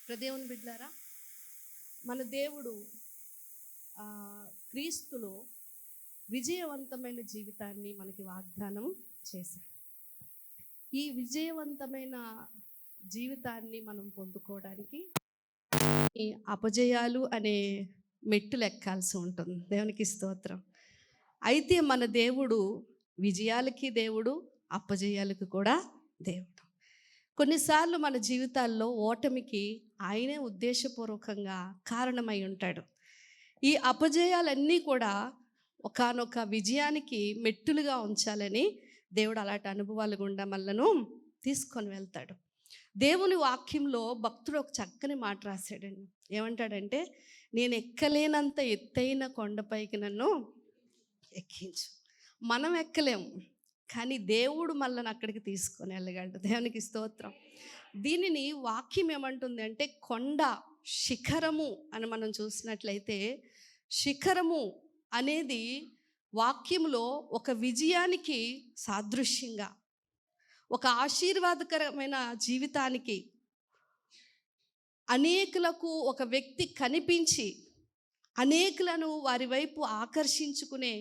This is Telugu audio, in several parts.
ప్రదేవుని బిడ్డలారా, మన దేవుడు క్రీస్తులో విజయవంతమైన జీవితాన్ని మనకి వాగ్దానం చేశాడు. ఈ విజయవంతమైన జీవితాన్ని మనం పొందుకోవడానికి ఈ అపజయాలు అనే మెట్టులు ఎక్కాల్సి ఉంటుంది. దేవునికి స్తోత్రం. అయితే మన దేవుడు విజయాలకి దేవుడు, అపజయాలకు కూడా దేవుడు. కొన్నిసార్లు మన జీవితాల్లో ఓటమికి ఆయనే ఉద్దేశపూర్వకంగా కారణమై ఉంటాడు. ఈ అపజయాలన్నీ కూడా ఒకానొక విజయానికి మెట్టులుగా ఉంచాలని దేవుడు అలాంటి అనుభవాల గుండా మనలను తీసుకొని వెళ్తాడు. దేవుని వాక్యంలో భక్తుడు ఒక చక్కని మాట రాశాడండి. ఏమంటాడంటే, నేను ఎక్కలేనంత ఎత్తైన కొండపైకి నన్ను ఎక్కించు. మనం ఎక్కలేము, కానీ దేవుడు మనల్ని అక్కడికి తీసుకొని వెళ్ళగలడు. దేవునికి స్తోత్రం. దీనిని వాక్యం ఏమంటుంది అంటే, కొండ శిఖరము అని మనం చూసినట్లయితే, శిఖరము అనేది వాక్యంలో ఒక విజయానికి సాదృశ్యంగా, ఒక ఆశీర్వాదకరమైన జీవితానికి, అనేకులకు ఒక వ్యక్తి కనిపించి అనేకులను వారి వైపు ఆకర్షించుకునే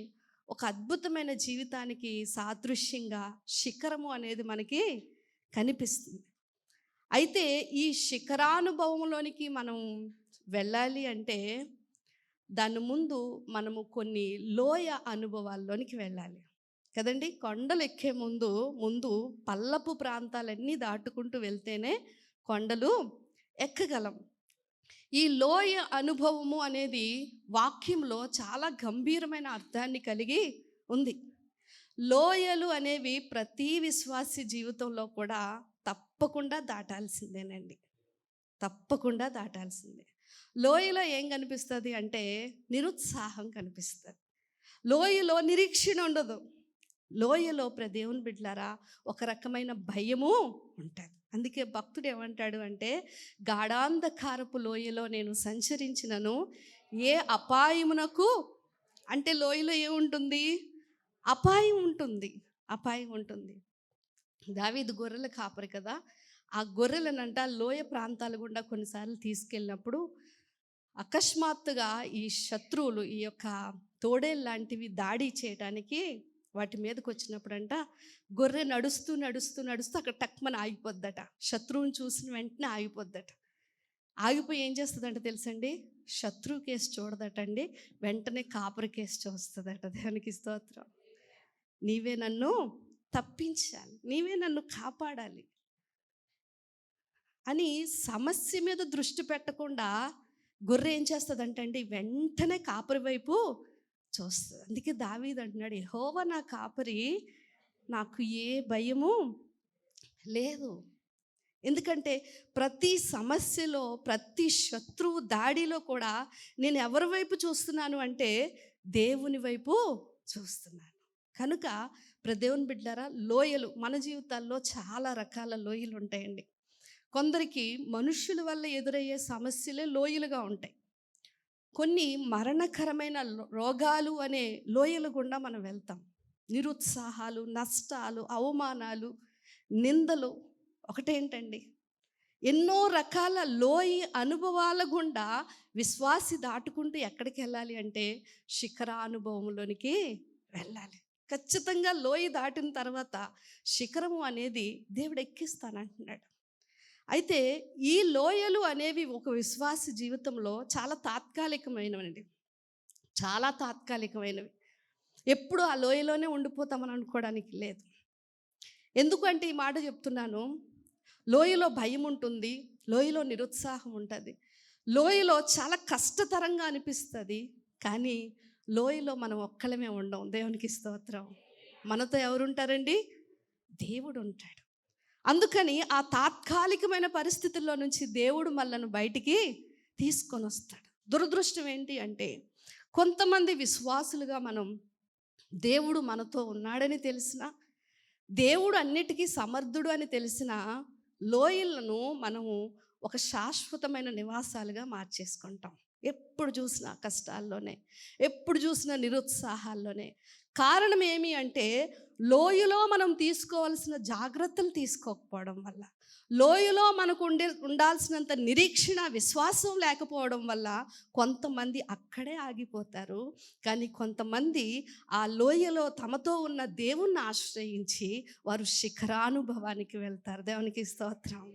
ఒక అద్భుతమైన జీవితానికి సాదృశ్యంగా శిఖరము అనేది మనకి కనిపిస్తుంది. అయితే ఈ శిఖరానుభవంలోనికి మనం వెళ్ళాలి అంటే దాని ముందు మనము కొన్ని లోయ అనుభవాల్లోనికి వెళ్ళాలి కదండి. కొండలు ఎక్కే ముందు పల్లపు ప్రాంతాలన్నీ దాటుకుంటూ వెళ్తేనే కొండలు ఎక్కగలం. ఈ లోయ అనుభవము అనేది వాక్యంలో చాలా గంభీరమైన అర్థాన్ని కలిగి ఉంది. లోయలు అనేవి ప్రతి విశ్వాసి జీవితంలో కూడా తప్పకుండా దాటాల్సిందేనండి, తప్పకుండా దాటాల్సిందే. లోయలో ఏం కనిపిస్తుంది అంటే నిరుత్సాహం కనిపిస్తుంది. లోయలో నిరీక్షణ ఉండదు. లోయలో దేవుని బిడ్డలారా ఒక రకమైన భయము ఉంటుంది. అందుకే భక్తుడు ఏమంటాడు అంటే, గాఢాంధకారపు లోయలో నేను సంచరించినను ఏ అపాయమునకు, అంటే లోయలో ఏముంటుంది? అపాయం ఉంటుంది, అపాయం ఉంటుంది. దావీదు గొర్రెల కాపరి కదా. ఆ గొర్రెలనంట లోయ ప్రాంతాల గుండా కొన్నిసార్లు తీసుకెళ్ళినప్పుడు అకస్మాత్తుగా ఈ శత్రువులు, ఈ యొక్క తోడేలు లాంటివి దాడి చేయడానికి వాటి మీదకి వచ్చినప్పుడంట గొర్రె నడుస్తూ నడుస్తూ నడుస్తూ అక్కడ టక్మని ఆగిపోద్దట. శత్రువుని చూసిన వెంటనే ఆగిపోద్దట. ఆగిపోయి ఏం చేస్తుందంట తెలుసండి? శత్రువు కేసు చూడదటండి, వెంటనే కాపరి కేసు చూస్తుందట. దేవునికి స్తోత్రం. నీవే నన్ను తప్పించాలి, నీవే నన్ను కాపాడాలి అని సమస్య మీద దృష్టి పెట్టకుండా గొర్రె ఏం చేస్తుందంటండి, వెంటనే కాపరి వైపు చూస్తుంది. అందుకే దావీదు అంటున్నాడు, యెహోవా నా కాపరి, నాకు ఏ భయము లేదు. ఎందుకంటే ప్రతి సమస్యలో, ప్రతి శత్రువు దాడిలో కూడా నేను ఎవరి వైపు చూస్తున్నాను అంటే దేవుని వైపు చూస్తున్నాను. కనుక దేవుని బిడ్డలారా, లోయలు మన జీవితాల్లో చాలా రకాల లోయలు ఉంటాయండి. కొందరికి మనుషుల వల్ల ఎదురయ్యే సమస్యలే లోయలుగా ఉంటాయి. కొన్ని మరణకరమైన రోగాలు అనే లోయల గుండా మనం వెళ్తాం. నిరుత్సాహాలు, నష్టాలు, అవమానాలు, నిందలు, ఒకటేంటండి, ఎన్నో రకాల లోయ అనుభవాల గుండా విశ్వాసి దాటుకుంటూ ఎక్కడికి వెళ్ళాలి అంటే శిఖరానుభవంలోనికి వెళ్ళాలి. ఖచ్చితంగా లోయ దాటిన తర్వాత శిఖరము అనేది దేవుడు ఎక్కిస్తానంటున్నాడు. అయితే ఈ లోయలు అనేవి ఒక విశ్వాసి జీవితంలో చాలా తాత్కాలికమైనవి, చాలా తాత్కాలికమైనవి. ఎప్పుడు ఆ లోయలోనే ఉండిపోతామని అనుకోవడానికి లేదు. ఎందుకంటే ఈ మాట చెప్తున్నాను, లోయలో భయం ఉంటుంది, లోయలో నిరుత్సాహం ఉంటుంది, లోయలో చాలా కష్టతరంగా అనిపిస్తుంది. కానీ లోయలో మనం ఒక్కలమే ఉండం. దేవునికి స్తోత్రం. మనతో ఎవరుంటారండి? దేవుడు ఉంటాడు. అందుకని ఆ తాత్కాలికమైన పరిస్థితుల్లో నుంచి దేవుడు మనల్ని బయటికి తీసుకొని వస్తాడు. దురదృష్టం ఏంటి అంటే, కొంతమంది విశ్వాసులుగా మనం దేవుడు మనతో ఉన్నాడని తెలిసినా, దేవుడు అన్నిటికీ సమర్థుడు అని తెలిసినా, లోయలను మనము ఒక శాశ్వతమైన నివాసాలుగా మార్చేసుకుంటాం. ఎప్పుడు చూసినా కష్టాల్లోనే, ఎప్పుడు చూసినా నిరుత్సాహాల్లోనే. కారణం ఏమి అంటే లోయలో మనం తీసుకోవాల్సిన జాగ్రత్తలు తీసుకోకపోవడం వల్ల, లోయలో మనకు ఉండాల్సినంత నిరీక్షణ, విశ్వాసం లేకపోవడం వల్ల కొంతమంది అక్కడే ఆగిపోతారు. కానీ కొంతమంది ఆ లోయలో తమతో ఉన్న దేవుణ్ణి ఆశ్రయించి వారు శిఖరానుభవానికి వెళ్తారు. దేవునికి స్తోత్రం.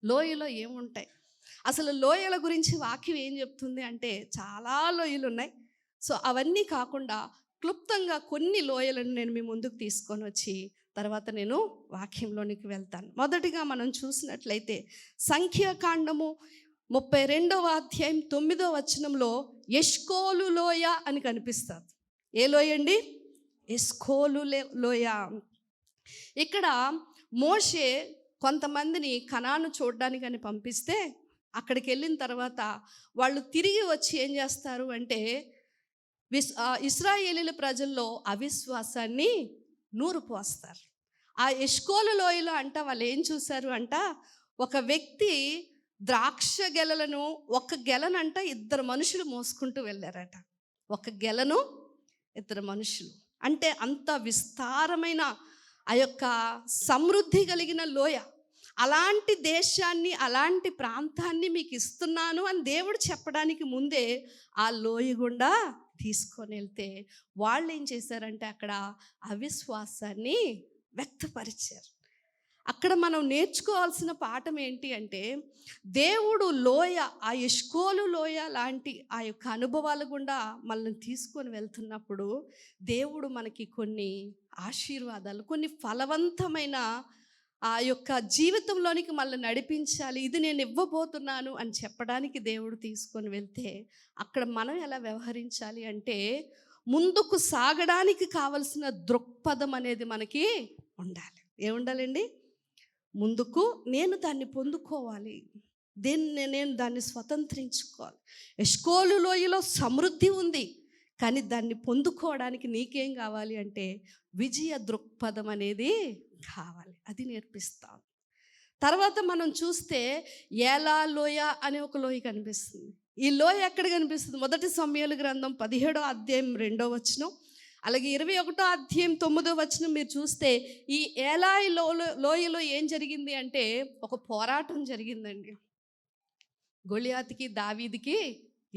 లోయలో ఏముంటాయి? అసలు లోయల గురించి వాక్యం ఏం చెప్తుంది అంటే చాలా లోయలు ఉన్నాయి. సో అవన్నీ కాకుండా క్లుప్తంగా కొన్ని లోయలను నేను మీ ముందుకు తీసుకొని వచ్చి తర్వాత నేను వాక్యంలోనికి వెళ్తాను. మొదటిగా మనం చూసినట్లయితే సంఖ్యాకాండము 32వ అధ్యాయం 9వ వచనంలో ఎష్కోలు లోయ అని కనిపిస్తుంది. ఏ లోయ అండి? ఎష్కోలు లోయ. ఇక్కడ మోషే కొంతమందిని కనాను చూడడానికని పంపిస్తే అక్కడికి వెళ్ళిన తర్వాత వాళ్ళు తిరిగి వచ్చి ఏం చేస్తారు అంటే ఇశ్రాయేలీల ప్రజల్లో అవిశ్వాసాన్ని నూరుపోస్తారు. ఆ ఎష్కోలు లోయలో అంట వాళ్ళు ఏం చూశారు అంట, ఒక వ్యక్తి ద్రాక్ష గెలలను, ఒక గెలనంట 2 మనుషులు మోసుకుంటూ వెళ్ళారట. ఒక గెలను 2 మనుషులు. అంటే అంత విస్తారమైన ఆ యొక్క సమృద్ధి కలిగిన లోయ. అలాంటి దేశాన్ని, అలాంటి ప్రాంతాన్ని మీకు ఇస్తున్నాను అని దేవుడు చెప్పడానికి ముందే ఆ లోయ గుండా తీసుకొని వెళ్తే వాళ్ళు ఏం చేశారంటే అక్కడ అవిశ్వాసాన్ని వ్యక్తపరిచారు. అక్కడ మనం నేర్చుకోవాల్సిన పాఠం ఏంటి అంటే, దేవుడు లోయ, ఆ ఎష్కోలు లోయ లాంటి ఆ యొక్క అనుభవాల గుండా మనల్ని తీసుకొని వెళ్తున్నప్పుడు దేవుడు మనకి కొన్ని ఆశీర్వాదాలు, కొన్ని ఫలవంతమైన ఆ యొక్క జీవితంలోనికి మళ్ళీ నడిపించాలి, ఇది నేను ఇవ్వబోతున్నాను అని చెప్పడానికి దేవుడు తీసుకొని వెళ్తే అక్కడ మనం ఎలా వ్యవహరించాలి అంటే, ముందుకు సాగడానికి కావలసిన దృక్పథం అనేది మనకి ఉండాలి. ఏముండాలండి? ముందుకు నేను దాన్ని పొందుకోవాలి, నేను దాన్ని స్వతంత్రించుకోవాలి. ఎష్కోలు లోయలో సమృద్ధి ఉంది, కానీ దాన్ని పొందుకోవడానికి నీకేం కావాలి అంటే విజయ దృక్పథం అనేది కావాలి. అది నేర్పిస్తాం. తర్వాత మనం చూస్తే ఏలా లోయ అనే ఒక లోయ కనిపిస్తుంది. ఈ లోయ ఎక్కడ కనిపిస్తుంది? 1 సమూయేలు గ్రంథం 17వ అధ్యాయం 2వ వచనం, అలాగే 21వ అధ్యాయం 9వ వచనం మీరు చూస్తే ఈ ఏలాయి లోయలో ఏం జరిగింది అంటే ఒక పోరాటం జరిగిందండి. గొలియాతుకి దావీదుకి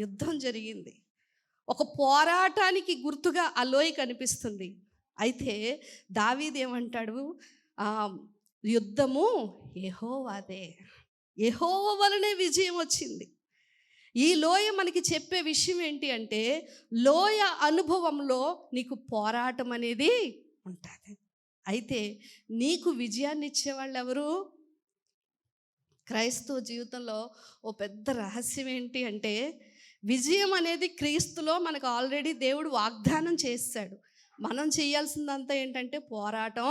యుద్ధం జరిగింది. ఒక పోరాటానికి గుర్తుగా ఆ లోయ కనిపిస్తుంది. అయితే దావీదు ఏమంటాడు, యుద్ధము యెహోవాదే, యెహోవా వలనే విజయం వచ్చింది. ఈ లోయ మనకి చెప్పే విషయం ఏంటి అంటే, లోయ అనుభవంలో నీకు పోరాటం అనేది ఉంటుంది. అయితే నీకు విజయాన్ని ఇచ్చేవాళ్ళు ఎవరు? క్రైస్తవ జీవితంలో ఓ పెద్ద రహస్యం ఏంటి అంటే, విజయం అనేది క్రీస్తులో మనకు ఆల్రెడీ దేవుడు వాగ్దానం చేశాడు. మనం చేయాల్సిందంతా ఏంటంటే పోరాటం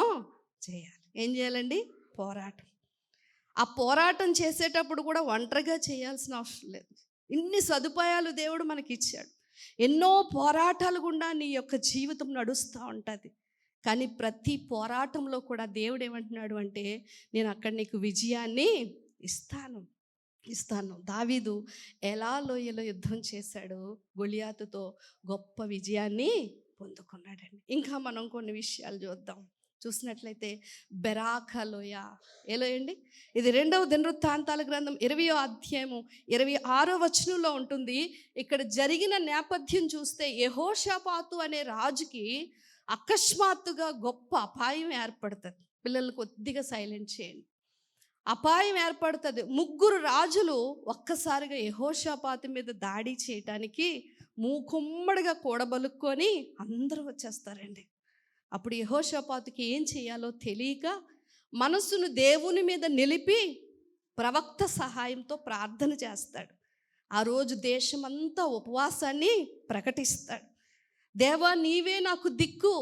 చేయాలి. ఏం చేయాలండి? పోరాటం. ఆ పోరాటం చేసేటప్పుడు కూడా ఒంటరిగా చేయాల్సిన అవసరం లేదు. ఇన్ని సదుపాయాలు దేవుడు మనకి ఇచ్చాడు. ఎన్నో పోరాటాలు గుండా నీ యొక్క జీవితం నడుస్తూ ఉంటుంది. కానీ ప్రతి పోరాటంలో కూడా దేవుడు ఏమంటున్నాడు అంటే, నేను అక్కడ నీకు విజయాన్ని ఇస్తాను. దావీదు ఎలా లోయలో యుద్ధం చేశాడు, గొలియాతుతో గొప్ప విజయాన్ని పొందుకున్నాడండి. ఇంకా మనం కొన్ని విషయాలు చూసినట్లయితే బెరాకా లోయ. ఏ లోయ అండి? ఇది 2వ దినవృత్తాంతాల గ్రంథం 20వ అధ్యాయము 26వ వచనంలో ఉంటుంది. ఇక్కడ జరిగిన నేపథ్యం చూస్తే యెహోషాపాతు అనే రాజుకి అకస్మాత్తుగా గొప్ప అపాయం ఏర్పడుతుంది. పిల్లలు కొద్దిగా సైలెంట్ చేయండి. అపాయం ఏర్పడుతుంది. 3 రాజులు ఒక్కసారిగా యెహోషాపాతు మీద దాడి చేయటానికి మూకుమ్మడిగా కూడబలుక్కొని అందరూ వచ్చేస్తారండి. అప్పుడు యెహోషాపాతుకి ఏం చేయాలో తెలియక మనసును దేవుని మీద నిలిపి ప్రవక్త సహాయంతో ప్రార్థన చేస్తాడు. ఆ రోజు దేశమంతా ఉపవాసాన్ని ప్రకటిస్తాడు. దేవా, నీవే నాకు దిక్కు,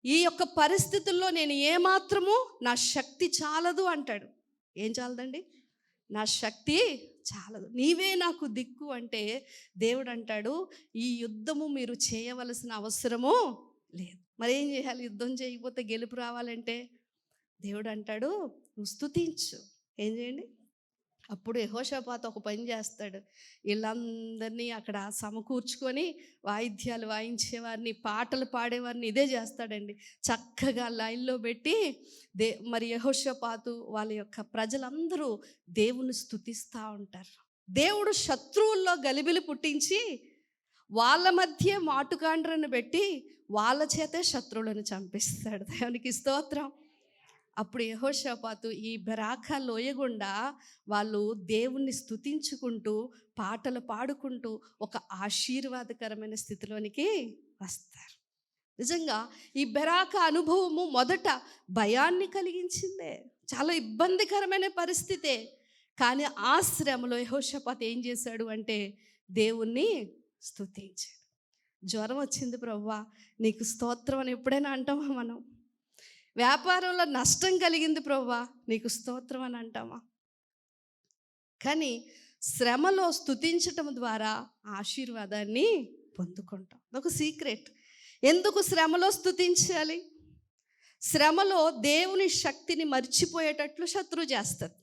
ఈ యొక్క పరిస్థితుల్లో నేను ఏమాత్రము నా శక్తి చాలదు అంటాడు. ఏం చాలదండి? నా శక్తి చాలదు, నీవే నాకు దిక్కు అంటే దేవుడు అంటాడు, ఈ యుద్ధము మీరు చేయవలసిన అవసరము లేదు. మరి ఏం చేయాలి? యుద్ధం చేయకపోతే గెలుపు రావాలంటే దేవుడు అంటాడు, నువ్వు స్తుతించు. ఏం చేయండి? అప్పుడు యెహోషాపాతు ఒక పని చేస్తాడు. వీళ్ళందరినీ అక్కడ సమకూర్చుకొని వాయిద్యాలు వాయించేవారిని, పాటలు పాడేవారిని ఇదే చేస్తాడండి. చక్కగా లైన్లో పెట్టి మరి యెహోషాపాతు వాళ్ళ యొక్క ప్రజలందరూ దేవుని స్తుతిస్తూ ఉంటారు. దేవుడు శత్రువుల్లో గలిబిలి పుట్టించి వాళ్ళ మధ్య మాటుకాండ్రను పెట్టి వాళ్ళ చేతే శత్రువులను చంపిస్తాడు. దేవునికి స్తోత్రం. అప్పుడు యెహోషాపాతు ఈ బెరాకా లోయ గుండా వాళ్ళు దేవుణ్ణి స్తుతించుకుంటూ పాటలు పాడుకుంటూ ఒక ఆశీర్వాదకరమైన స్థితిలోనికి వస్తారు. నిజంగా ఈ బెరాకా అనుభవము మొదట భయాన్ని కలిగించిందే, చాలా ఇబ్బందికరమైన పరిస్థితే. కానీ ఆ శ్రమలో యెహోషాపాతు ఏం చేశాడు అంటే దేవుణ్ణి స్తుతించాడు. జ్వరం వచ్చింది ప్రభువా నీకు స్తోత్రం అని ఎప్పుడైనా అంటామా మనం? వ్యాపారంలో నష్టం కలిగింది ప్రభువా నీకు స్తోత్రం అని అంటామా? కానీ శ్రమలో స్తుతించటం ద్వారా ఆశీర్వాదాన్ని పొందుకుంటాం. అదొక సీక్రెట్. ఎందుకు శ్రమలో స్తుతించాలి? శ్రమలో దేవుని శక్తిని మర్చిపోయేటట్లు శత్రువు చేస్తుంది.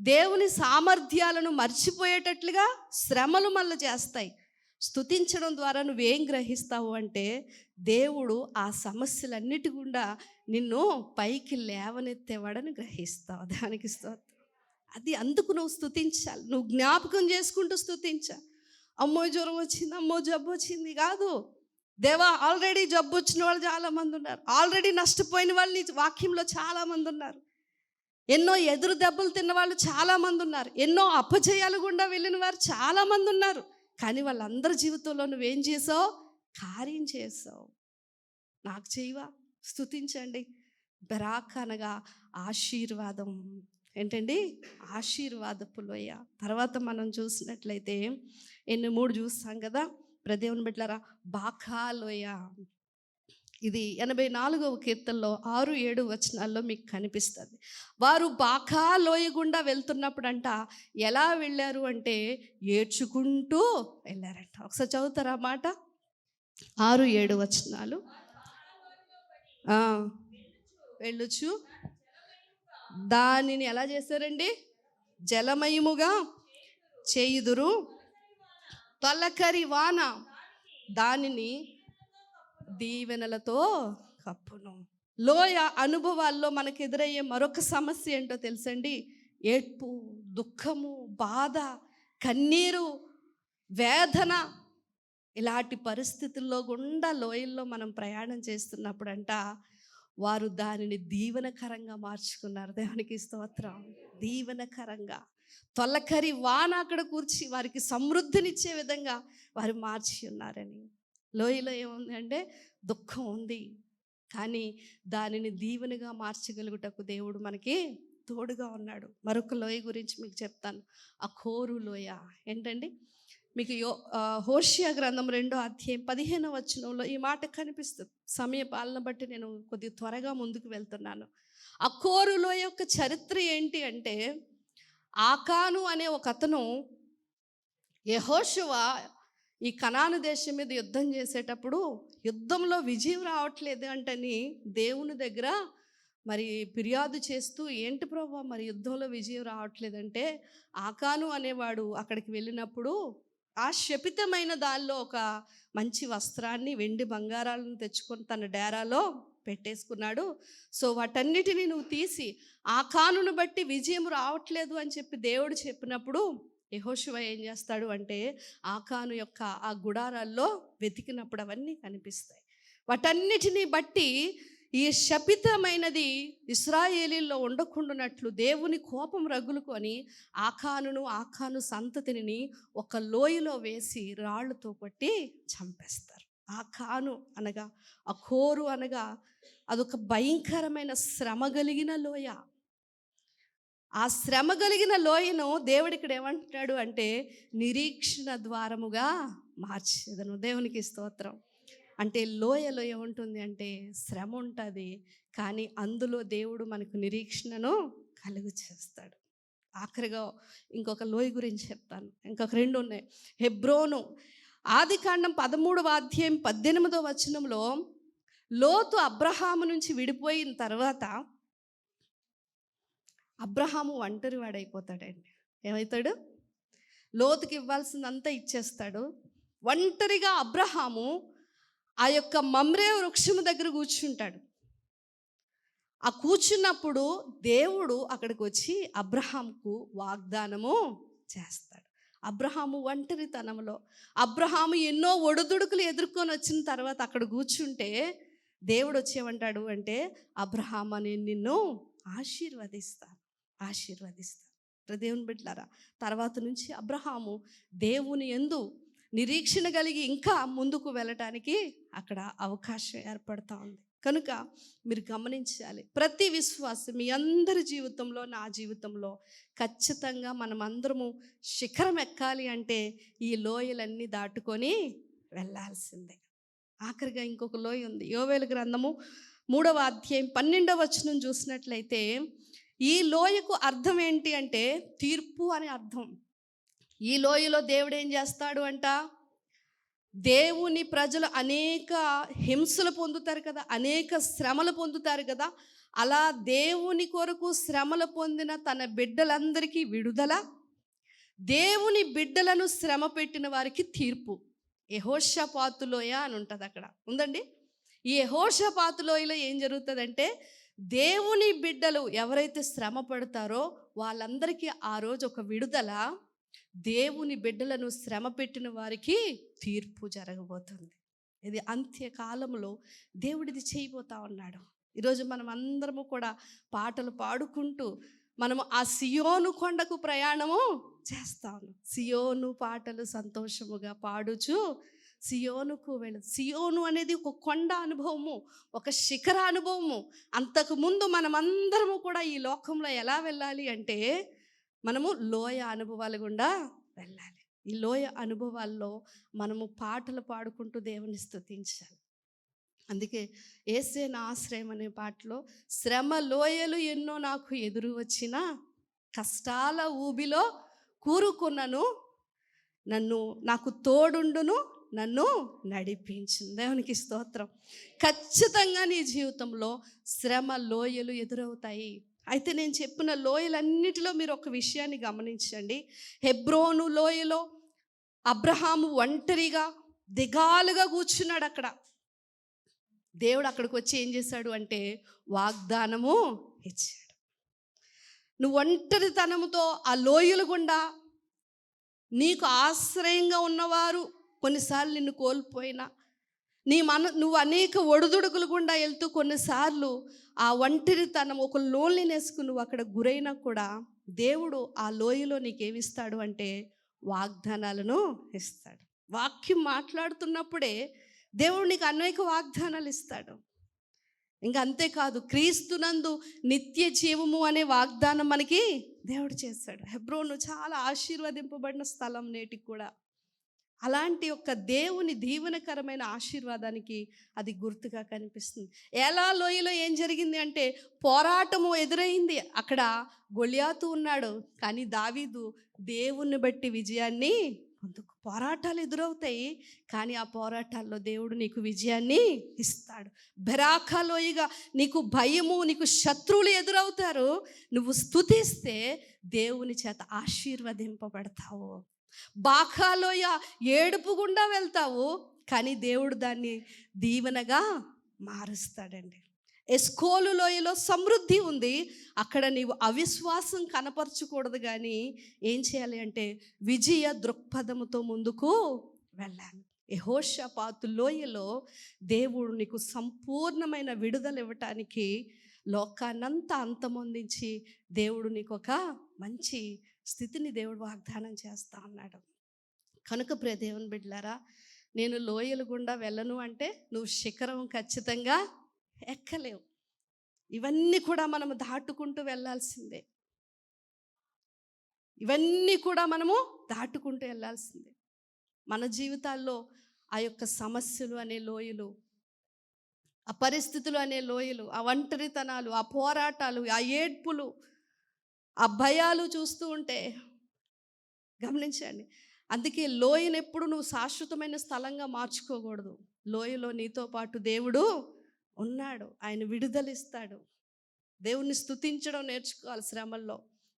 దేవుని సామర్థ్యాలను మర్చిపోయేటట్లుగా శ్రమలు మళ్ళీ చేస్తాయి. స్తుతించడం ద్వారా నువ్వేం గ్రహిస్తావు అంటే దేవుడు ఆ సమస్యలన్నిటి గుండా నిన్ను పైకి లేవనెత్తేవాడని గ్రహిస్తావు. దానికి స్తోత్రం. అది అందుకు నువ్వు స్తుతించాలి. నువ్వు జ్ఞాపకం చేసుకుంటూ స్తుతించాలి. అమ్మో జ్వరం వచ్చింది, అమ్మో జబ్బు వచ్చింది కాదు. దేవా ఆల్రెడీ జబ్బు వచ్చిన వాళ్ళు చాలామంది ఉన్నారు, ఆల్రెడీ నష్టపోయిన వాళ్ళు నీ వాక్యంలో చాలామంది ఉన్నారు, ఎన్నో ఎదురు దెబ్బలు తిన్న వాళ్ళు చాలామంది ఉన్నారు, ఎన్నో అపజయాలు గుండా వెళ్ళిన వారు చాలామంది ఉన్నారు. కానీ వాళ్ళందరి జీవితంలో నువ్వేం చేసావు? కార్యం చేసావు. నాకు చేయవా? స్తుతించండి. బెరాకా అనగా ఆశీర్వాదం. ఏంటండి? ఆశీర్వాదపు లోయ. తర్వాత మనం చూసినట్లయితే 3 చూస్తాం కదా ప్రదేవుని బిడ్డలారా. బాకా లోయ, ఇది 84వ కీర్తనలో 6-7 వచనాల్లో మీకు కనిపిస్తుంది. వారు బాకా లోయ గుండా వెళ్తున్నప్పుడంట ఎలా వెళ్ళారు అంటే ఏడ్చుకుంటూ వెళ్ళారంట. ఒకసారి చదువుతారా మాట? 6-7 వచనాలు. వెళ్ళుచు దానిని ఎలా చేశారండి? జలమయముగా చేయుదురు, తొలకరి వాన దానిని దీవెనలతో కప్పును. లోయ అనుభవాల్లో మనకు ఎదురయ్యే మరొక సమస్య ఏంటో తెలుసండి? ఏడ్పు, దుఃఖము, బాధ, కన్నీరు, వేదన. ఇలాంటి పరిస్థితుల్లో గుండా లోయల్లో మనం ప్రయాణం చేస్తున్నప్పుడంట వారు దానిని దీవెనకరంగా మార్చుకున్నారు. దేవునికి స్తోత్రం. దీవెనకరంగా తొలకరి వాన అక్కడ కూర్చి వారికి సమృద్ధినిచ్చే విధంగా వారు మార్చి ఉన్నారని. లోయలో ఏముంది అంటే దుఃఖం ఉంది, కానీ దానిని దీవెనగా మార్చగలుగుటకు దేవుడు మనకి తోడుగా ఉన్నాడు. మరొక లోయ గురించి మీకు చెప్తాను. అఖోరు లోయ. ఏంటండి? మీకు హోషియా గ్రంథం 2వ అధ్యాయం 15వ వచనంలో ఈ మాట కనిపిస్తుంది. సమయ పాలన బట్టి నేను కొద్దిగా త్వరగా ముందుకు వెళ్తున్నాను. అఖోరు లోయ యొక్క చరిత్ర ఏంటి అంటే ఆకాను అనే ఒక అతను యెహోషువ ఈ కనాను దేశం మీద యుద్ధం చేసేటప్పుడు యుద్ధంలో విజయం రావట్లేదు అంటని దేవుని దగ్గర మరి ఫిర్యాదు చేస్తూ, ఏంటి ప్రభువా మరి యుద్ధంలో విజయం రావట్లేదంటే, ఆకాను అనేవాడు అక్కడికి వెళ్ళినప్పుడు ఆ శపితమైన దానిలో ఒక మంచి వస్త్రాన్ని, వెండి బంగారాలను తెచ్చుకొని తన డేరాలో పెట్టేసుకున్నాడు. సో వాటన్నిటిని నువ్వు తీసి ఆకానును బట్టి విజయం రావట్లేదు అని చెప్పి దేవుడు చెప్పినప్పుడు యెహోషువ ఏం చేస్తాడు అంటే ఆకాను యొక్క ఆ గుడారాల్లో వెతికినప్పుడు అవన్నీ కనిపిస్తాయి. వాటన్నిటిని బట్టి ఈ శపితమైనది ఇశ్రాయేలీల్లో ఉండకుండానట్లు దేవుని కోపం రగులుకొని ఆకాను సంతతిని ఒక లోయలో వేసి రాళ్లతో కొట్టి చంపేస్తారు. ఆకాను అనగా, అఖోరు అనగా అదొక భయంకరమైన శ్రమ కలిగిన లోయ. ఆ శ్రమ కలిగిన లోయను దేవుడు ఇక్కడ ఏమంటున్నాడు అంటే నిరీక్షణ ద్వారముగా మార్చేదను. దేవునికి స్తోత్రం. అంటే లోయలో ఏముంటుంది అంటే శ్రమ ఉంటుంది, కానీ అందులో దేవుడు మనకు నిరీక్షణను కలుగు చేస్తాడు. ఆఖరిగా ఇంకొక లోయ గురించి చెప్తాను. ఇంకొక 2 ఉన్నాయి. హెబ్రోను. ఆదికాండం 13వ అధ్యాయం 18వ వచనంలో లోతు అబ్రహాము నుంచి విడిపోయిన తర్వాత అబ్రహాము ఒంటరి వాడైపోతాడండి. ఏమవుతాడు? లోతుకి ఇవ్వాల్సిందంతా ఇచ్చేస్తాడు. ఒంటరిగా అబ్రహాము ఆ యొక్క మమ్రే వృక్షము దగ్గర కూర్చుంటాడు. ఆ కూర్చున్నప్పుడు దేవుడు అక్కడికి వచ్చి అబ్రహాంకు వాగ్దానము చేస్తాడు. అబ్రహాము ఒంటరితనంలో, అబ్రహాము ఎన్నో ఒడిదుడుకులు ఎదుర్కొని వచ్చిన తర్వాత అక్కడ కూర్చుంటే దేవుడు వచ్చేమంటాడు అంటే, అబ్రహాము నేను నిన్ను ఆశీర్వదిస్తాను. దేవుని బిడ్డలారా, తర్వాత నుంచి అబ్రహాము దేవుని యందు నిరీక్షణ కలిగి ఇంకా ముందుకు వెళ్ళటానికి అక్కడ అవకాశం ఏర్పడతా ఉంది. కనుక మీరు గమనించాలి, ప్రతి విశ్వాసం మీ అందరి జీవితంలో, నా జీవితంలో ఖచ్చితంగా మనమందరము శిఖరం ఎక్కాలి అంటే ఈ లోయలన్నీ దాటుకొని వెళ్ళాల్సిందే. ఆఖరిగా ఇంకొక లోయ ఉంది. యోవేలు గ్రంథము 3వ అధ్యాయం 12వ వచనం చూసినట్లయితే ఈ లోయకు అర్థం ఏంటి అంటే తీర్పు అని అర్థం. ఈ లోయలో దేవుడు ఏం చేస్తాడు అంట, దేవుని ప్రజలు అనేక హింసలు పొందుతారు కదా, అనేక శ్రమలు పొందుతారు కదా. అలా దేవుని కొరకు శ్రమలు పొందిన తన బిడ్డలందరికీ విడుదల, దేవుని బిడ్డలను శ్రమ పెట్టిన వారికి తీర్పు. యెహోషాపాతు లోయ అని ఉంటుంది, అక్కడ ఉందండి. ఈ యెహోషాపాతు లోయలో ఏం జరుగుతుందంటే, దేవుని బిడ్డలు ఎవరైతే శ్రమ పడతారో వాళ్ళందరికీ ఆ రోజు ఒక విడుదల, దేవుని బిడ్డలను శ్రమ పెట్టిన వారికి తీర్పు జరగబోతుంది. ఇది అంత్యకాలంలో దేవుడిది చేయబోతా ఉన్నాడు. ఈరోజు మనం అందరము కూడా పాటలు పాడుకుంటూ మనము ఆ సియోను కొండకు ప్రయాణము చేస్తాము. సియోను పాటలు సంతోషముగా పాడుచు సియోనుకు వెళ్ళు. సియోను అనేది ఒక కొండ అనుభవము, ఒక శిఖర అనుభవము. అంతకుముందు మనమందరము కూడా ఈ లోకంలో ఎలా వెళ్ళాలి అంటే మనము లోయ అనుభవాల గుండా వెళ్ళాలి. ఈ లోయ అనుభవాల్లో మనము పాటలు పాడుకుంటూ దేవుని స్తుతించాలి. అందుకే యేసే నా ఆశ్రయం అనే పాటలో, శ్రమ లోయలు ఎన్నో నాకు ఎదురు వచ్చిన, కష్టాల ఊబిలో కూరుకున్నను, నాకు తోడుండును, నన్ను నడిపించింది. దేవునికి స్తోత్రం. ఖచ్చితంగా నీ జీవితంలో శ్రమ లోయలు ఎదురవుతాయి. అయితే నేను చెప్పిన లోయలన్నిటిలో మీరు ఒక విషయాన్ని గమనించండి. హెబ్రోను లోయలో అబ్రహాము ఒంటరిగా దిగాలుగా కూర్చున్నాడు. అక్కడ దేవుడు అక్కడికి వచ్చి ఏం చేశాడు అంటే వాగ్దానము ఇచ్చాడు. నువ్వు ఒంటరితనంతో ఆ లోయలు గుండా నీకు ఆశ్రయంగా ఉన్నవారు కొన్నిసార్లు నిన్ను కోల్పోయినా, నువ్వు అనేక ఒడిదుడుకులు గుండా వెళ్తూ కొన్నిసార్లు ఆ ఒంటరితనం, ఒక లోన్లీనెస్కు నువ్వు అక్కడ గురైనా కూడా దేవుడు ఆ లోయలో నీకేమిస్తాడు అంటే వాగ్దానాలను ఇస్తాడు. వాక్యం మాట్లాడుతున్నప్పుడే దేవుడు నీకు అనేక వాగ్దానాలు ఇస్తాడు. ఇంకా అంతేకాదు, క్రీస్తునందు నిత్య జీవము అనే వాగ్దానం మనకి దేవుడు చేస్తాడు. హెబ్రోను చాలా ఆశీర్వదింపబడిన స్థలం నేటికి కూడా. అలాంటి ఒక దేవుని దీవెనకరమైన ఆశీర్వాదానికి అది గుర్తుగా కనిపిస్తుంది. ఎలా లోయలో ఏం జరిగింది అంటే పోరాటము ఎదురైంది. అక్కడ గొలియాతు ఉన్నాడు, కానీ దావీదు దేవుణ్ణి బట్టి విజయాన్ని పొందుకు. పోరాటాలు ఎదురవుతాయి, కానీ ఆ పోరాటాల్లో దేవుడు నీకు విజయాన్ని ఇస్తాడు. బెరాకా లోయగా నీకు భయము, నీకు శత్రువులు ఎదురవుతారు. నువ్వు స్తుతిస్తే దేవుని చేత ఆశీర్వదింపబడతావు. బాకాలోయ ఏడుపు గుండా వెళ్తావు, కానీ దేవుడు దాన్ని దీవెనగా మారుస్తాడండి. ఎస్కోలు లోయలో సమృద్ధి ఉంది, అక్కడ నీవు అవిశ్వాసం కనపరచకూడదు, కానీ ఏం చేయాలి అంటే విజయ దృక్పథముతో ముందుకు వెళ్ళాలి. యెహోషాపాతు లోయలో దేవుడు నీకు సంపూర్ణమైన విడుదల ఇవ్వటానికి లోకాన్నంతా అంతమొందించి దేవుడు నీకు ఒక మంచి స్థితిని దేవుడు వాగ్దానం చేస్తా ఉన్నాడు. కనుక ప్రియ దేవుని బిడ్డలారా, నేను లోయలు గుండా వెళ్ళను అంటే నువ్వు శిఖరం ఖచ్చితంగా ఎక్కలేవు. ఇవన్నీ కూడా మనము దాటుకుంటూ వెళ్ళాల్సిందే. ఇవన్నీ కూడా మనము దాటుకుంటూ వెళ్ళాల్సిందే. మన జీవితాల్లో ఆ యొక్క సమస్యలు అనే లోయలు, ఆ పరిస్థితులు అనే లోయలు, ఆ ఒంటరితనాలు, ఆ పోరాటాలు, ఆ ఏడ్పులు, ఆ భయాలు చూస్తూ ఉంటే గమనించండి. అందుకే లోయను ఎప్పుడు నువ్వు శాశ్వతమైన స్థలంగా మార్చుకోకూడదు. లోయలో నీతో పాటు దేవుడు ఉన్నాడు, ఆయన విడుదలిస్తాడు. దేవుణ్ణి స్తుతించడం నేర్చుకోవాలి. శ్రమల్లో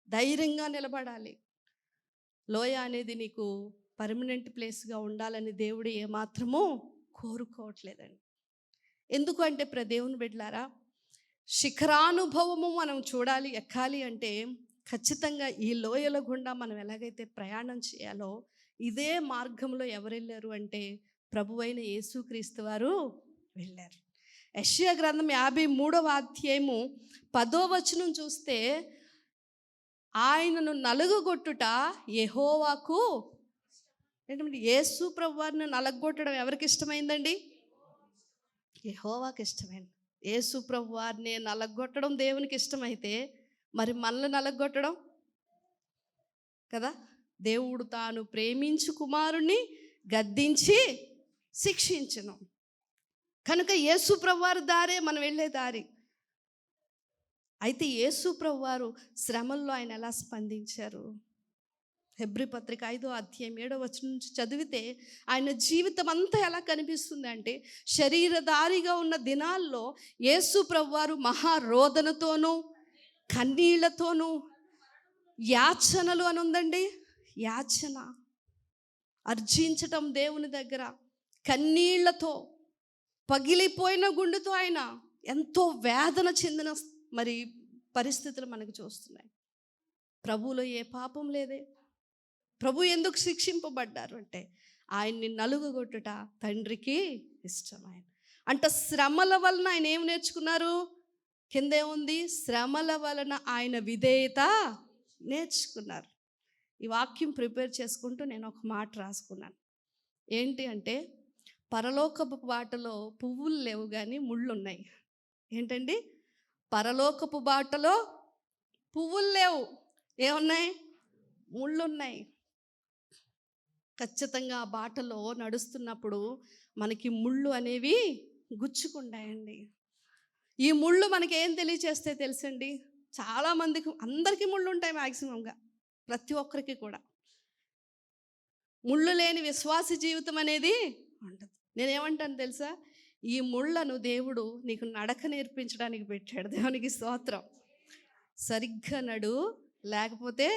ధైర్యంగా నిలబడాలి. లోయ అనేది నీకు పర్మనెంట్ ప్లేస్గా ఉండాలని దేవుడు ఏమాత్రమూ కోరుకోవట్లేదండి. ఎందుకంటే దేవుని బిడ్డలారా, శిఖరానుభవము మనం చూడాలి, ఎక్కాలి అంటే ఖచ్చితంగా ఈ లోయల గుండా మనం ఎలాగైతే ప్రయాణం చేయాలో ఇదే మార్గంలో ఎవరు వెళ్ళారు అంటే ప్రభువైన యేసుక్రీస్తు వారు వెళ్ళారు. యెషయా గ్రంథం 53వ అధ్యాయము 10వ వచనం చూస్తే, ఆయనను నలుగగొట్టుట యెహోవాకు, ఏంటంటే యేసు ప్రభు వారిని నలగొట్టడం ఎవరికి ఇష్టమైందండి? యెహోవాకి ఇష్టమైంది. యేసు ప్రభు వారిని నలగొట్టడం దేవునికి ఇష్టమైతే మరి మనల్ని నలగొట్టడం కదా. దేవుడు తాను ప్రేమించు కుమారుణ్ణి గద్దించి శిక్షించును. కనుక యేసు ప్రభు వారి దారే మనం వెళ్ళే దారి. అయితే యేసు ప్రభు వారు శ్రమల్లో ఆయన ఎలా స్పందించారు? హెబ్రీ పత్రిక 5వ అధ్యాయం 7వ వచనం నుంచి చదివితే ఆయన జీవితం అంతా ఎలా కనిపిస్తుంది అంటే, శరీరధారిగా ఉన్న దినాల్లో యేసు ప్రభువారు మహారోదనతోనూ కన్నీళ్లతోనూ, యాచనలు అని ఉందండి, యాచన అర్జించటం దేవుని దగ్గర, కన్నీళ్లతో పగిలిపోయిన గుండెతో ఆయన ఎంతో వేదన చెందిన మరి పరిస్థితులు మనకు చూస్తున్నాయి. ప్రభువులో ఏ పాపం లేదే. ప్రభు ఎందుకు శిక్షింపబడ్డారు అంటే ఆయన్ని నలుగగొట్టుట తండ్రికి ఇష్టమైన. అంటే శ్రమల వలన ఆయన ఏం నేర్చుకున్నారు? కిందే ఉంది, శ్రమల వలన ఆయన విధేయత నేర్చుకున్నారు. ఈ వాక్యం ప్రిపేర్ చేసుకుంటూ నేను ఒక మాట రాసుకున్నాను. ఏంటి అంటే, పరలోకపు బాటలో పువ్వులు లేవు కానీ ముళ్ళు ఉన్నాయి. ఏంటండి? పరలోకపు బాటలో పువ్వులు లేవు, ఏమున్నాయి? ముళ్ళు ఉన్నాయి. ఖచ్చితంగా ఆ బాటలో నడుస్తున్నప్పుడు మనకి ముళ్ళు అనేవి గుచ్చుకుంటాయండి. ఈ ముళ్ళు మనకి ఏం తెలియచేస్తే తెలుసండి, చాలామందికి, అందరికీ ముళ్ళు ఉంటాయి మ్యాక్సిమంగా, ప్రతి ఒక్కరికి కూడా. ముళ్ళు లేని విశ్వాస జీవితం అనేది ఉండదు. నేనేమంటాను తెలుసా, ఈ ముళ్ళను దేవుడు నీకు నడక నేర్పించడానికి పెట్టాడు. దేవునికి స్తోత్రం. సరిగ్గా నడు, లేకపోతే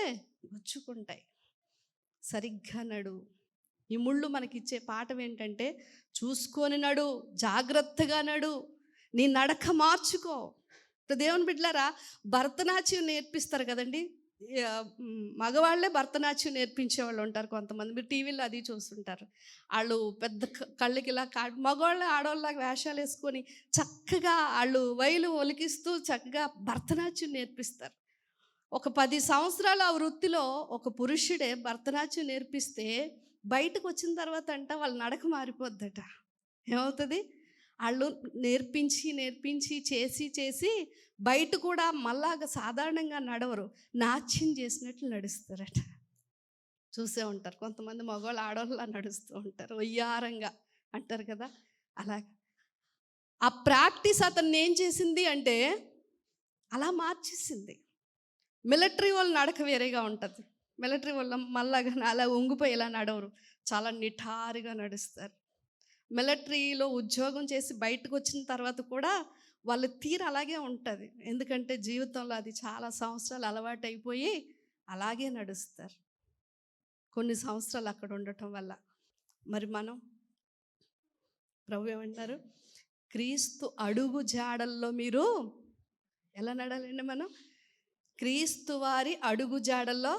గుచ్చుకుంటాయి. సరిగ్గా నడు. ఈ ముళ్ళు మనకిచ్చే పాఠం ఏంటంటే, చూసుకొని నడు, జాగ్రత్తగా నడు, నీ నడక మార్చుకో. దేవుని బిడ్డలారా, భరతనాట్యం నేర్పిస్తారు కదండి. మగవాళ్ళే భరతనాట్యం నేర్పించే వాళ్ళు ఉంటారు కొంతమంది. మీరు టీవీలో అది చూస్తుంటారు. వాళ్ళు పెద్ద కళ్ళకి ఇలా మగవాళ్ళే ఆడవాళ్ళలాగా వేషాలు వేసుకొని చక్కగా వాళ్ళు వైలు ఒలికిస్తూ చక్కగా భరతనాట్యం నేర్పిస్తారు. ఒక 10 సంవత్సరాలు ఆ వృత్తిలో ఒక పురుషుడే భరతనాట్యం నేర్పిస్తే బయటకు వచ్చిన తర్వాత అంట వాళ్ళ నడక మారిపోద్దట. ఏమవుతుంది? వాళ్ళు నేర్పించి చేసి బయట కూడా మళ్ళాగా సాధారణంగా నడవరు, నాట్యం చేసినట్లు నడుస్తారట. చూసే ఉంటారు కొంతమంది మగవాళ్ళు ఆడవాళ్ళ నడుస్తూ ఉంటారు, వయ్యారంగా అంటారు కదా. అలాగే ఆ ప్రాక్టీస్ అతన్ని ఏం చేసింది అంటే అలా మార్చేసింది. మిలిటరీ వాళ్ళు నడక వేరేగా ఉంటుంది. మిలిటరీ వాళ్ళ మళ్ళాగా అలా ఉంగిపోయి ఇలా నడవరు, చాలా నిఠారుగా నడుస్తారు. మిలిటరీలో ఉద్యోగం చేసి బయటకు వచ్చిన తర్వాత కూడా వాళ్ళ తీరు అలాగే ఉంటుంది. ఎందుకంటే జీవితంలో అది చాలా సంవత్సరాలు అలవాటు అయిపోయి అలాగే నడుస్తారు, కొన్ని సంవత్సరాలు అక్కడ ఉండటం వల్ల. మరి మనం, ప్రభు ఏమంటారు? క్రీస్తు అడుగు జాడల్లో మీరు ఎలా నడాలండి? మనం క్రీస్తు వారి అడుగు జాడల్లో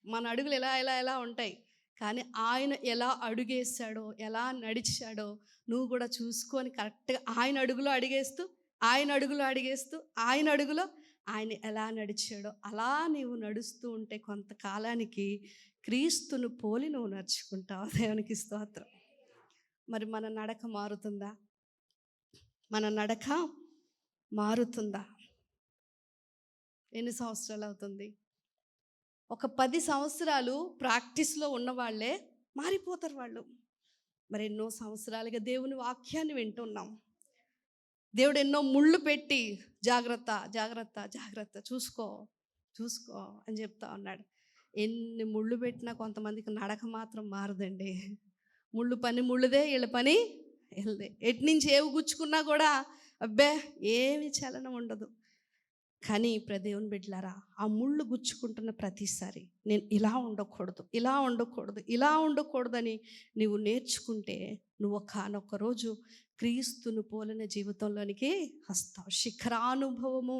మన అడుగులు ఎలా ఉంటాయి. కానీ ఆయన ఎలా అడుగేశాడో, ఎలా నడిచాడో నువ్వు కూడా చూసుకొని కరెక్ట్గా ఆయన అడుగులో అడిగేస్తూ ఆయన అడుగులో ఆయన ఎలా నడిచాడో అలా నీవు నడుస్తూ ఉంటే కొంతకాలానికి క్రీస్తును పోలి నువ్వు నడుచుకుంటావు. దేవునికి స్తోత్రం. మరి మన నడక మారుతుందా? మన నడక మారుతుందా? ఎన్ని సంవత్సరాలు అవుతుంది? ఒక 10 సంవత్సరాలు ప్రాక్టీస్లో ఉన్నవాళ్లే మారిపోతారు వాళ్ళు. మరి ఎన్నో సంవత్సరాలుగా దేవుని వాక్యాన్ని వింటున్నాం. దేవుడు ఎన్నో ముళ్ళు పెట్టి జాగ్రత్త చూసుకో అని చెప్తా ఉన్నాడు. ఎన్ని ముళ్ళు పెట్టినా కొంతమందికి నడక మాత్రం మారదండి. ముళ్ళుదే, వీళ్ళ పని వీళ్ళదే. ఎటు నుంచి ఏవి గుచ్చుకున్నా కూడా అబ్బే ఏమి చలనం ఉండదు. కానీ దేవుని బిడ్డలారా, ఆ ముళ్ళు గుచ్చుకుంటున్న ప్రతిసారి నేను ఇలా ఉండకూడదు, ఇలా ఉండకూడదు, ఇలా ఉండకూడదని నీవు నేర్చుకుంటే నువ్వు ఒకానొక రోజు క్రీస్తును పోలిన జీవితంలోనికి వస్తావు. శిఖరానుభవము.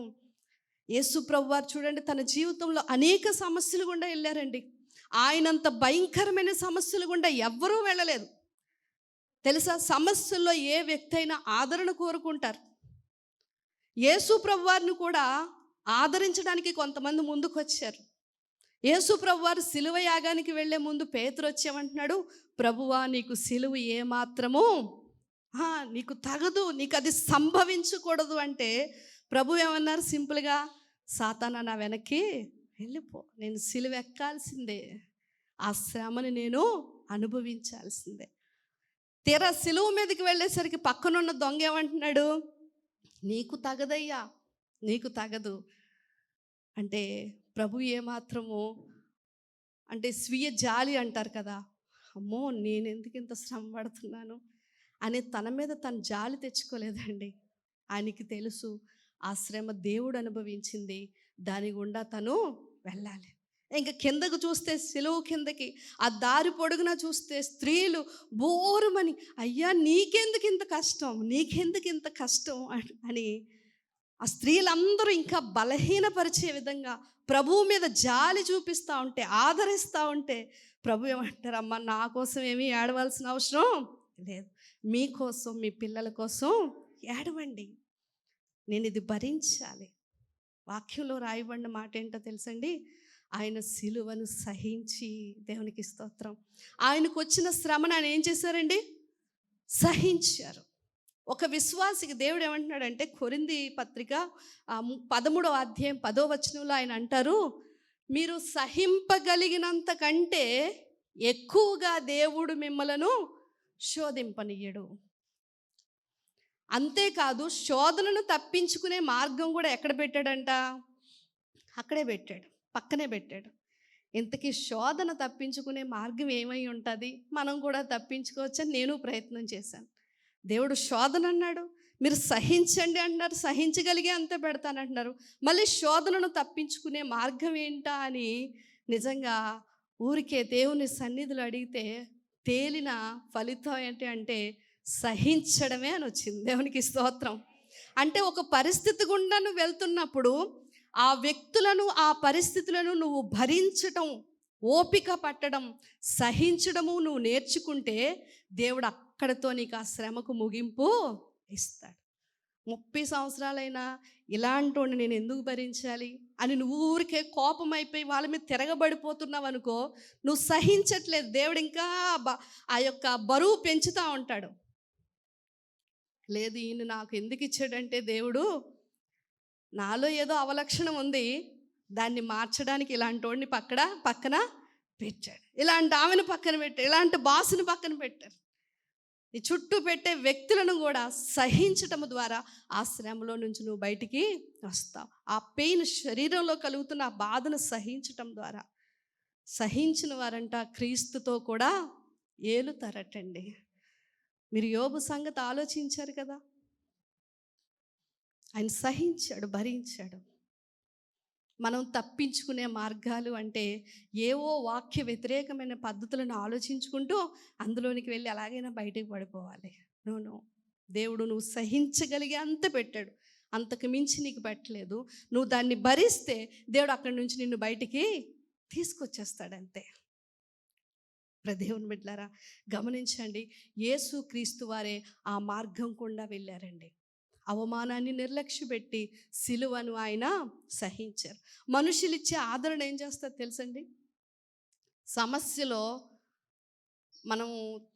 యేసు ప్రభువారు చూడండి, తన జీవితంలో అనేక సమస్యలు గుండా వెళ్ళారండి. ఆయనంత భయంకరమైన సమస్యలు గుండా ఎవ్వరూ వెళ్ళలేదు. తెలుసా, సమస్యల్లో ఏ వ్యక్తి అయినా ఆదరణ కోరుకుంటారు. యేసు ప్రభువారిని కూడా ఆదరించడానికి కొంతమంది ముందుకు వచ్చారు. యేసు ప్రభువారు సిలువ యాగానికి వెళ్ళే ముందు పేతురు వచ్చేమంటున్నాడు, ప్రభువా నీకు సిలువ ఏమాత్రము నీకు తగదు, నీకు అది సంభవించకూడదు అంటే ప్రభు ఏమన్నారు సింపుల్గా, సాతానా నా వెనక్కి వెళ్ళిపో, నేను సిలువ ఎక్కాల్సిందే, ఆ శ్రమని నేను అనుభవించాల్సిందే. తీరా సిలువ మీదకి వెళ్ళేసరికి పక్కనున్న దొంగ ఏమంటున్నాడు, నీకు తగదయ్యా, నీకు తగదు అంటే ప్రభు ఏమాత్రము అంటే స్వీయ జాలి అంటారు కదా, అమ్మో నేను ఎందుకు ఇంత శ్రమ పడుతున్నాను అని తన మీద తను జాలి తెచ్చుకోలేదండి. ఆయనకి తెలుసు ఆ శ్రమ దేవుడు అనుభవించింది, దాని గుండా తను వెళ్ళాలి. ఇంకా కిందకు చూస్తే సిలువ కిందకి ఆ దారి పొడుగున చూస్తే స్త్రీలు బోరుమని, అయ్యా నీకెందుకు ఇంత కష్టం, నీకెందుకు ఇంత కష్టం అని ఆ స్త్రీలందరూ ఇంకా బలహీనపరిచే విధంగా ప్రభువు మీద జాలి చూపిస్తూ ఉంటే, ఆదరిస్తూ ఉంటే ప్రభు ఏమంటారు, అమ్మ నా కోసం ఏమీ ఏడవలసిన అవసరం లేదు, మీకోసం మీ పిల్లల కోసం ఏడవండి, నేను ఇది భరించాలి. వాక్యంలో రాయబడిన మాట ఏంటో తెలుసండి, ఆయన సిలువను సహించి, దేవునికి స్తోత్రం, ఆయనకు వచ్చిన శ్రమను ఆయన ఏం చేశారండి, సహించారు. ఒక విశ్వాసికి దేవుడు ఏమంటున్నాడంటే, కొరింథీ పత్రిక 13వ అధ్యాయం 10వ వచనంలో ఆయన అంటారు, మీరు సహింపగలిగినంత కంటే ఎక్కువగా దేవుడు మిమ్మలను శోధింపనీయడు. అంతేకాదు శోధనను తప్పించుకునే మార్గం కూడా ఎక్కడ పెట్టాడంట, అక్కడే పెట్టాడు, పక్కనే పెట్టాడు. ఇంతకీ శోధన తప్పించుకునే మార్గం ఏమై ఉంటుంది, మనం కూడా తప్పించుకోవచ్చని నేను ప్రయత్నం చేశాను. దేవుడు శోధన అన్నాడు, మీరు సహించండి అంటున్నారు, సహించగలిగే అంతే పెడతానంటున్నారు. మళ్ళీ శోధనను తప్పించుకునే మార్గం ఏంటా అని నిజంగా ఊరికే దేవుని సన్నిధిలో అడిగితే తేలిన ఫలితం ఏంటి అంటే సహించడమే అని వచ్చింది. దేవునికి స్తోత్రం. అంటే ఒక పరిస్థితి గుండా నువ్వు వెళ్తున్నప్పుడు ఆ వ్యక్తులను, ఆ పరిస్థితులను నువ్వు భరించటం, ఓపిక పట్టడం, సహించడము నువ్వు నేర్చుకుంటే దేవుడు అక్కడితో నీకు ఆ శ్రమకు ముగింపు ఇస్తాడు. 30 సంవత్సరాలైనా ఇలాంటి వాడిని నేను ఎందుకు భరించాలి అని నువ్వు ఊరికే కోపం అయిపోయి వాళ్ళ మీద తిరగబడిపోతున్నావు అనుకో, నువ్వు సహించట్లేదు. దేవుడు ఇంకా ఆ యొక్క బరువు పెంచుతూ ఉంటాడు. లేదు ఈయన నాకు ఎందుకు ఇచ్చాడంటే, దేవుడు నాలో ఏదో అవలక్షణం ఉంది, దాన్ని మార్చడానికి ఇలాంటి వాడిని పక్కన పెట్టాడు, ఇలాంటి ఆమెను పక్కన పెట్టాడు, ఇలాంటి బాసుని పక్కన పెట్టారు. నీ చుట్టూ పెట్టే వ్యక్తులను కూడా సహించటం ద్వారా ఆ శ్రమలో నుంచి నువ్వు బయటికి వస్తావు. ఆ పెయిన్, శరీరంలో కలుగుతున్న ఆ బాధను సహించటం ద్వారా, సహించిన వారంట క్రీస్తుతో కూడా ఏలుతారటండి. మీరు యోబు సంగతి ఆలోచించారు కదా, ఆయన సహించాడు, భరించాడు. మనం తప్పించుకునే మార్గాలు అంటే ఏవో వాక్య వ్యతిరేకమైన పద్ధతులను ఆలోచించుకుంటూ అందులోనికి వెళ్ళి ఎలాగైనా బయటకు పడిపోవాలి. నో, దేవుడు నువ్వు సహించగలిగే అంత పెట్టాడు, అంతకు మించి నీకు పెట్టలేదు. నువ్వు దాన్ని భరిస్తే దేవుడు అక్కడి నుంచి నిన్ను బయటికి తీసుకొచ్చేస్తాడంతే. దేవుని బిడ్డలారా గమనించండి, యేసు క్రీస్తు వారే ఆ మార్గం గుండా వెళ్ళారండి. అవమానాన్ని నిర్లక్ష్యపెట్టి సిలువను ఆయన సహించారు. మనుషులు ఇచ్చే ఆదరణ ఏం చేస్తారు తెలుసండి, సమస్యలో మనం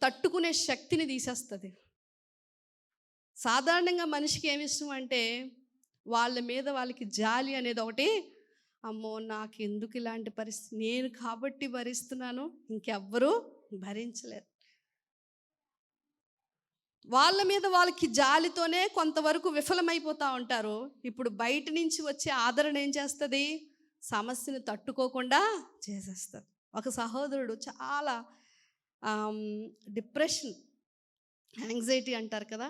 తట్టుకునే శక్తిని తీసేస్తుంది. సాధారణంగా మనిషికి ఏమి ఇష్టం అంటే వాళ్ళ మీద వాళ్ళకి జాలి అనేది ఒకటి. అమ్మో నాకు ఎందుకు ఇలాంటి పరిస్థితి, నేను కాబట్టి భరిస్తున్నాను, ఇంకెవ్వరూ భరించలేరు. వాళ్ళ మీద వాళ్ళకి జాలితోనే కొంతవరకు విఫలమైపోతూ ఉంటారు. ఇప్పుడు బయట నుంచి వచ్చే ఆదరణ ఏం చేస్తుంది, సమస్యను తట్టుకోకుండా చేసేస్తుంది. ఒక సహోదరుడు చాలా డిప్రెషన్, యాంగ్జైటీ అంటారు కదా,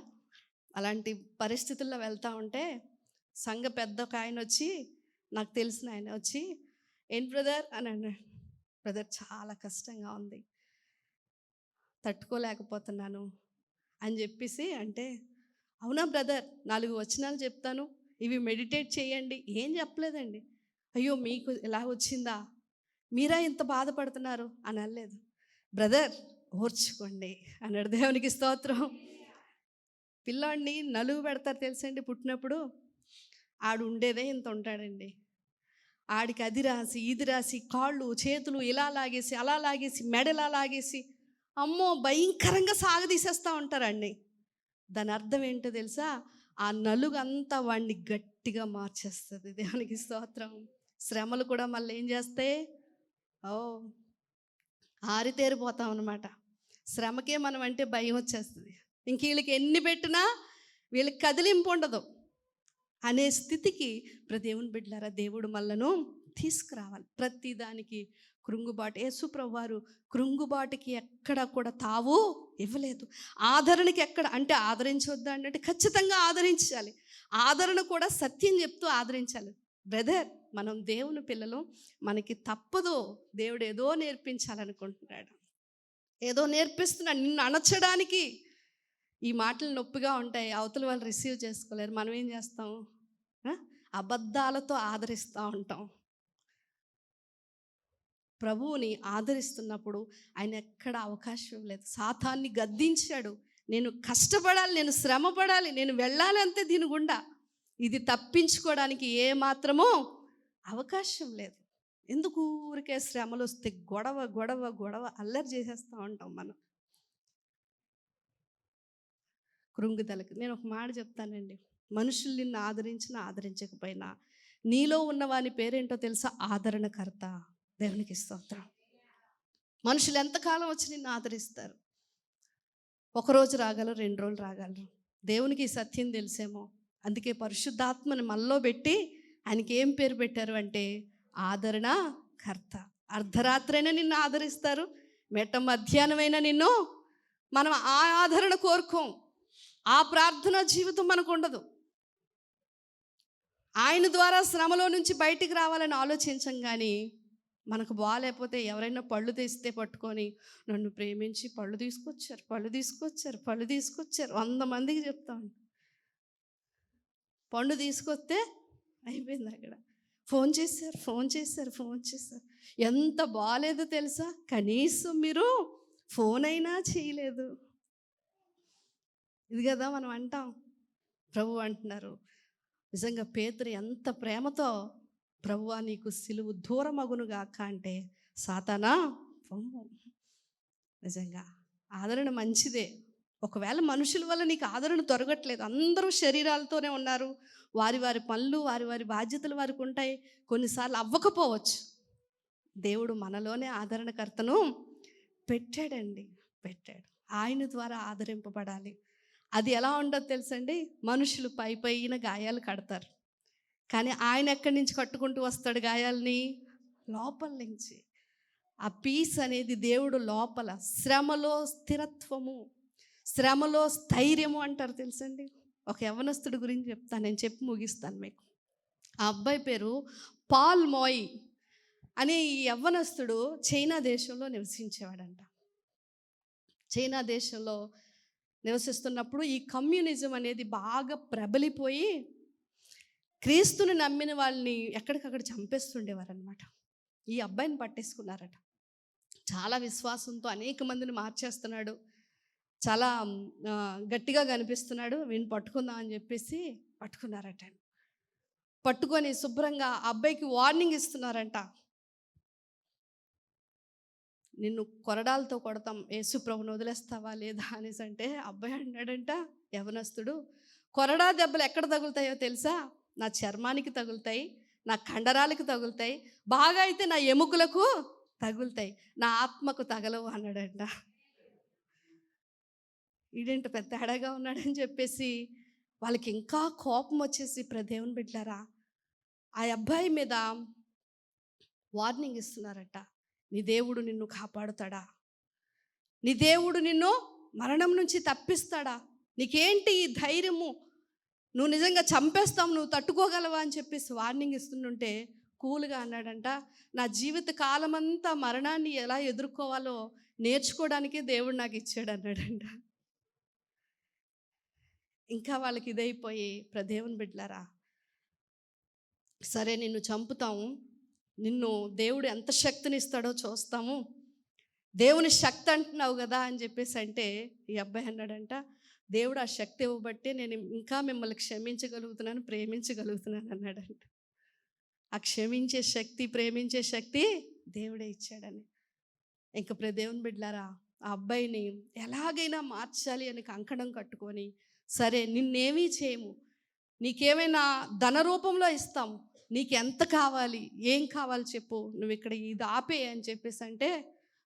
అలాంటి పరిస్థితుల్లో వెళ్తూ ఉంటే సంఘ పెద్ద ఒక ఆయన వచ్చి, నాకు తెలిసిన ఆయన వచ్చి, ఏంటి బ్రదర్ అని అన్నాడు. బ్రదర్ చాలా కష్టంగా ఉంది, తట్టుకోలేకపోతున్నాను అని చెప్పేసి అంటే, అవునా బ్రదర్ 4 వచనాలు చెప్తాను, ఇవి మెడిటేట్ చేయండి. ఏం చెప్పలేదండి. అయ్యో మీకు ఇలా వచ్చిందా, మీరా ఇంత బాధపడుతున్నారు అని అనలేదు. బ్రదర్ ఓర్చుకోండి అన్నాడు. దేవునికి స్తోత్రం. పిల్లాడిని నలుగు పెడతారు తెలుసండి. పుట్టినప్పుడు ఆడు ఉండేదే ఇంత ఉంటాడండి. ఆడికి అది రాసి ఇది రాసి కాళ్ళు చేతులు ఇలా లాగేసి అలా లాగేసి మెడలా లాగేసి అమ్మో భయంకరంగా సాగదీసేస్తూ ఉంటారండి. దాని అర్థం ఏంటో తెలుసా? ఆ నలుగు అంతా వాడిని గట్టిగా మార్చేస్తుంది. దేవునికి స్తోత్రం. శ్రమలు కూడా మళ్ళీ ఏం చేస్తాయి? ఆరితేరిపోతాం అన్నమాట. శ్రమకే మనం అంటే భయం వచ్చేస్తుంది. ఇంక వీళ్ళకి ఎన్ని పెట్టినా వీళ్ళకి కదిలింపు ఉండదు అనే స్థితికి దేవుని బిడ్డలారా దేవుడు మనలను తీసుకురావాలి. ప్రతి దానికి కృంగుబాటు. యేసు ప్రభువారు కృంగుబాటుకి ఎక్కడ కూడా తావు ఇవ్వలేదు. ఆదరణకి ఎక్కడ అంటే ఆదరించవద్దా అంటే ఖచ్చితంగా ఆదరించాలి. ఆదరణ కూడా సత్యం చెప్తూ ఆదరించాలి. బ్రదర్, మనం దేవుని పిల్లలు, మనకి తప్పదు. దేవుడు ఏదో నేర్పించాలనుకుంటున్నాడు, ఏదో నేర్పిస్తున్నాడు నిన్ను అణచడానికి. ఈ మాటలు నొప్పిగా ఉంటాయి, అవతల వాళ్ళు రిసీవ్ చేసుకోలేరు. మనం ఏం చేస్తాం? అబద్ధాలతో ఆదరిస్తూ ఉంటాం. ప్రభువుని ఆదరిస్తున్నప్పుడు ఆయన ఎక్కడ అవకాశం లేదు. సాతాన్ని గద్దించాడు. నేను కష్టపడాలి, నేను శ్రమ పడాలి, నేను వెళ్ళాలి అంతే దీని గుండా. ఇది తప్పించుకోవడానికి ఏ మాత్రమో అవకాశం లేదు. ఎందుకు ఊరికే శ్రమలు వస్తే గొడవ గొడవ గొడవ అల్లరి చేసేస్తూ ఉంటాం మనం. కృంగుదలకి నేను ఒక మాట చెప్తానండి. మనుషులు నిన్ను ఆదరించినా ఆదరించకపోయినా నీలో ఉన్న వాని పేరేంటో తెలుసా? ఆదరణకర్త. దేవునికి స్తోత్రం. మనుషులు ఎంతకాలం వచ్చి నిన్ను ఆదరిస్తారు? ఒకరోజు రాగలరు, 2 రోజులు రాగలరు. దేవునికి ఈ సత్యం తెలిసేమో. అందుకే పరిశుద్ధాత్మని మనలో పెట్టి ఆయనకి ఏం పేరు పెట్టారు అంటే ఆదరణకర్త. అర్ధరాత్రైనా నిన్ను ఆదరిస్తారు, మెట్ట మధ్యాహ్నమైనా నిన్ను. మనం ఆ ఆదరణ కోరుకోం. ఆ ప్రార్థన జీవితం మనకు ఉండదు. ఆయన ద్వారా శ్రమలో నుంచి బయటికి రావాలని ఆలోచించం. కానీ మనకు బాగాలేకపోతే ఎవరైనా పళ్ళు తెస్తే పట్టుకొని నన్ను ప్రేమించి పళ్ళు తీసుకొచ్చారు 100 మందికి చెప్తాను. పండు తీసుకొస్తే అయిపోయింది అక్కడ. ఫోన్ చేశారు. ఎంత బాగాలేదో తెలుసా? కనీసం మీరు ఫోన్ అయినా చేయలేదు. ఇది కదా మనం అంటాం. ప్రభు అంటున్నారు, నిజంగా పేతురు ఎంత ప్రేమతో, ప్రభువా నీకు సిలువు దూరమగునుగాక అంటే, సాతానా పొమ్ము. నిజంగా ఆదరణ మంచిదే. ఒకవేళ మనుషుల వల్ల నీకు ఆదరణ దొరకట్లేదు, అందరూ శరీరాలతోనే ఉన్నారు, వారి వారి పనులు వారి వారి బాధ్యతలు వారికి ఉంటాయి, కొన్నిసార్లు అవ్వకపోవచ్చు. దేవుడు మనలోనే ఆదరణకర్తను పెట్టాడు. ఆయన ద్వారా ఆదరింపబడాలి. అది ఎలా ఉండదు తెలుసండి? మనుషులు పైన గాయాలు కడతారు, కానీ ఆయన ఎక్కడి నుంచి కట్టుకుంటూ వస్తాడు గాయాలని? లోపల నుంచి. ఆ పీస్ అనేది దేవుడు లోపల. శ్రమలో స్థిరత్వము, శ్రమలో స్థైర్యము అంటారు తెలుసండి. ఒక యవ్వనస్తుడి గురించి చెప్తాను, నేను చెప్పి ముగిస్తాను మీకు. ఆ అబ్బాయి పేరు పాల్ మోయ్ అనే ఈ యవ్వనస్తుడు చైనా దేశంలో నివసించేవాడంట. చైనా దేశంలో నివసిస్తున్నప్పుడు ఈ కమ్యూనిజం అనేది బాగా ప్రబలిపోయి క్రీస్తుని నమ్మిన వాళ్ళని ఎక్కడికక్కడ చంపేస్తుండేవారు అనమాట. ఈ అబ్బాయిని పట్టేసుకున్నారట. చాలా విశ్వాసంతో అనేక మందిని మార్చేస్తున్నాడు, చాలా గట్టిగా కనిపిస్తున్నాడు, వీడిని పట్టుకుందాం అని చెప్పేసి పట్టుకున్నారట. పట్టుకొని శుభ్రంగా అబ్బాయికి వార్నింగ్ ఇస్తున్నారంట. నిన్ను కొరడాలతో కొడతాం, యేసుప్రభుని వదిలేస్తావా లేదా అనేసి అంటే అబ్బాయి అన్నాడంట, యవనస్తుడు, కొరడా దెబ్బలు ఎక్కడ తగులుతాయో తెలుసా? నా చర్మానికి తగులుతాయి, నా కండరాలకు తగులుతాయి, బాగా అయితే నా ఎముకలకు తగులుతాయి, నా ఆత్మకు తగలవు అన్నాడంట. ఈడేంటి పెద్ద తేడాగా ఉన్నాడని చెప్పేసి వాళ్ళకి ఇంకా కోపం వచ్చేసి, దేవుని బిడ్డలారా, ఆ అబ్బాయి మీద వార్నింగ్ ఇస్తున్నారట. నీ దేవుడు నిన్ను కాపాడుతాడా? నీ దేవుడు నిన్ను మరణం నుంచి తప్పిస్తాడా? నీకేంటి ఈ ధైర్యము? నువ్వు నిజంగా చంపేస్తావు, నువ్వు తట్టుకోగలవా అని చెప్పేసి వార్నింగ్ ఇస్తుంటే కూల్గా అన్నాడంట, నా జీవిత కాలమంతా మరణాన్ని ఎలా ఎదుర్కోవాలో నేర్చుకోవడానికే దేవుడు నాకు ఇచ్చాడు అన్నాడంట. ఇంకా వాళ్ళకి ఇదైపోయి, దేవుని బిడ్డలారా, సరే నిన్ను చంపుతాము, నిన్ను దేవుడు ఎంత శక్తిని ఇస్తాడో చూస్తాము, దేవుని శక్తి అంటున్నావు కదా అని చెప్పేసి అంటే ఈ అబ్బాయి అన్నాడంట, దేవుడు ఆ శక్తి ఇవ్వబట్టే నేను ఇంకా మిమ్మల్ని క్షమించగలుగుతున్నాను, ప్రేమించగలుగుతున్నాను అన్నాడంట. ఆ క్షమించే శక్తి, ప్రేమించే శక్తి దేవుడే ఇచ్చాడని. ఇంక దేవుని బిడ్డలారా, ఆ అబ్బాయిని ఎలాగైనా మార్చాలి అని కంకణం కట్టుకొని, సరే నిన్నేమీ చేయము, నీకేమైనా ధన రూపంలో ఇస్తాం, నీకు ఎంత కావాలి, ఏం కావాలి చెప్పు, నువ్వు ఇక్కడ ఇది ఆపే అని చెప్పేసి అంటే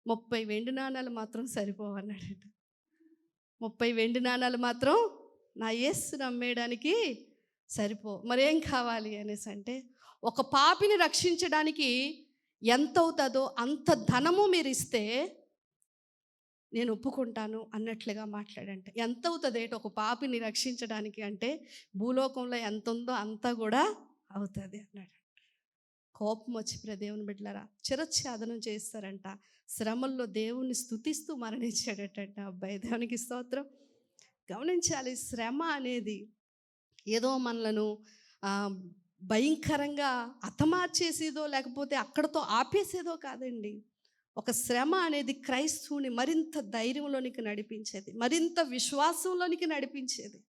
30 వెండి నాణాలు మాత్రం సరిపోవన్నాడట. 30 వెండి నాణాలు మాత్రం నా యేసు నమ్మేయడానికి సరిపో, మరేం కావాలి అనేసి అంటే, ఒక పాపిని రక్షించడానికి ఎంత అవుతుందో అంత ధనము మీరు ఇస్తే నేను ఒప్పుకుంటాను అన్నట్లుగా మాట్లాడంటే. ఎంత అవుతుంది ఒక పాపిని రక్షించడానికి అంటే, భూలోకంలో ఎంత ఉందో అంతా కూడా అవుతుంది అన్నాడు. కోపం వచ్చి దేవుని బిడ్డలారా చిరఛేదనం చేస్తారంట. శ్రమల్లో దేవుణ్ణి స్తుతిస్తూ మరణించాడట అబ్బాయి. దేవునికి స్తోత్రం. గమనించాలి, శ్రమ అనేది ఏదో మనలను భయంకరంగా హతమార్చేసేదో లేకపోతే అక్కడతో ఆపేసేదో కాదండి. ఒక శ్రమ అనేది క్రైస్తవుని మరింత ధైర్యంలోనికి నడిపించేది, మరింత విశ్వాసంలోనికి నడిపించేది.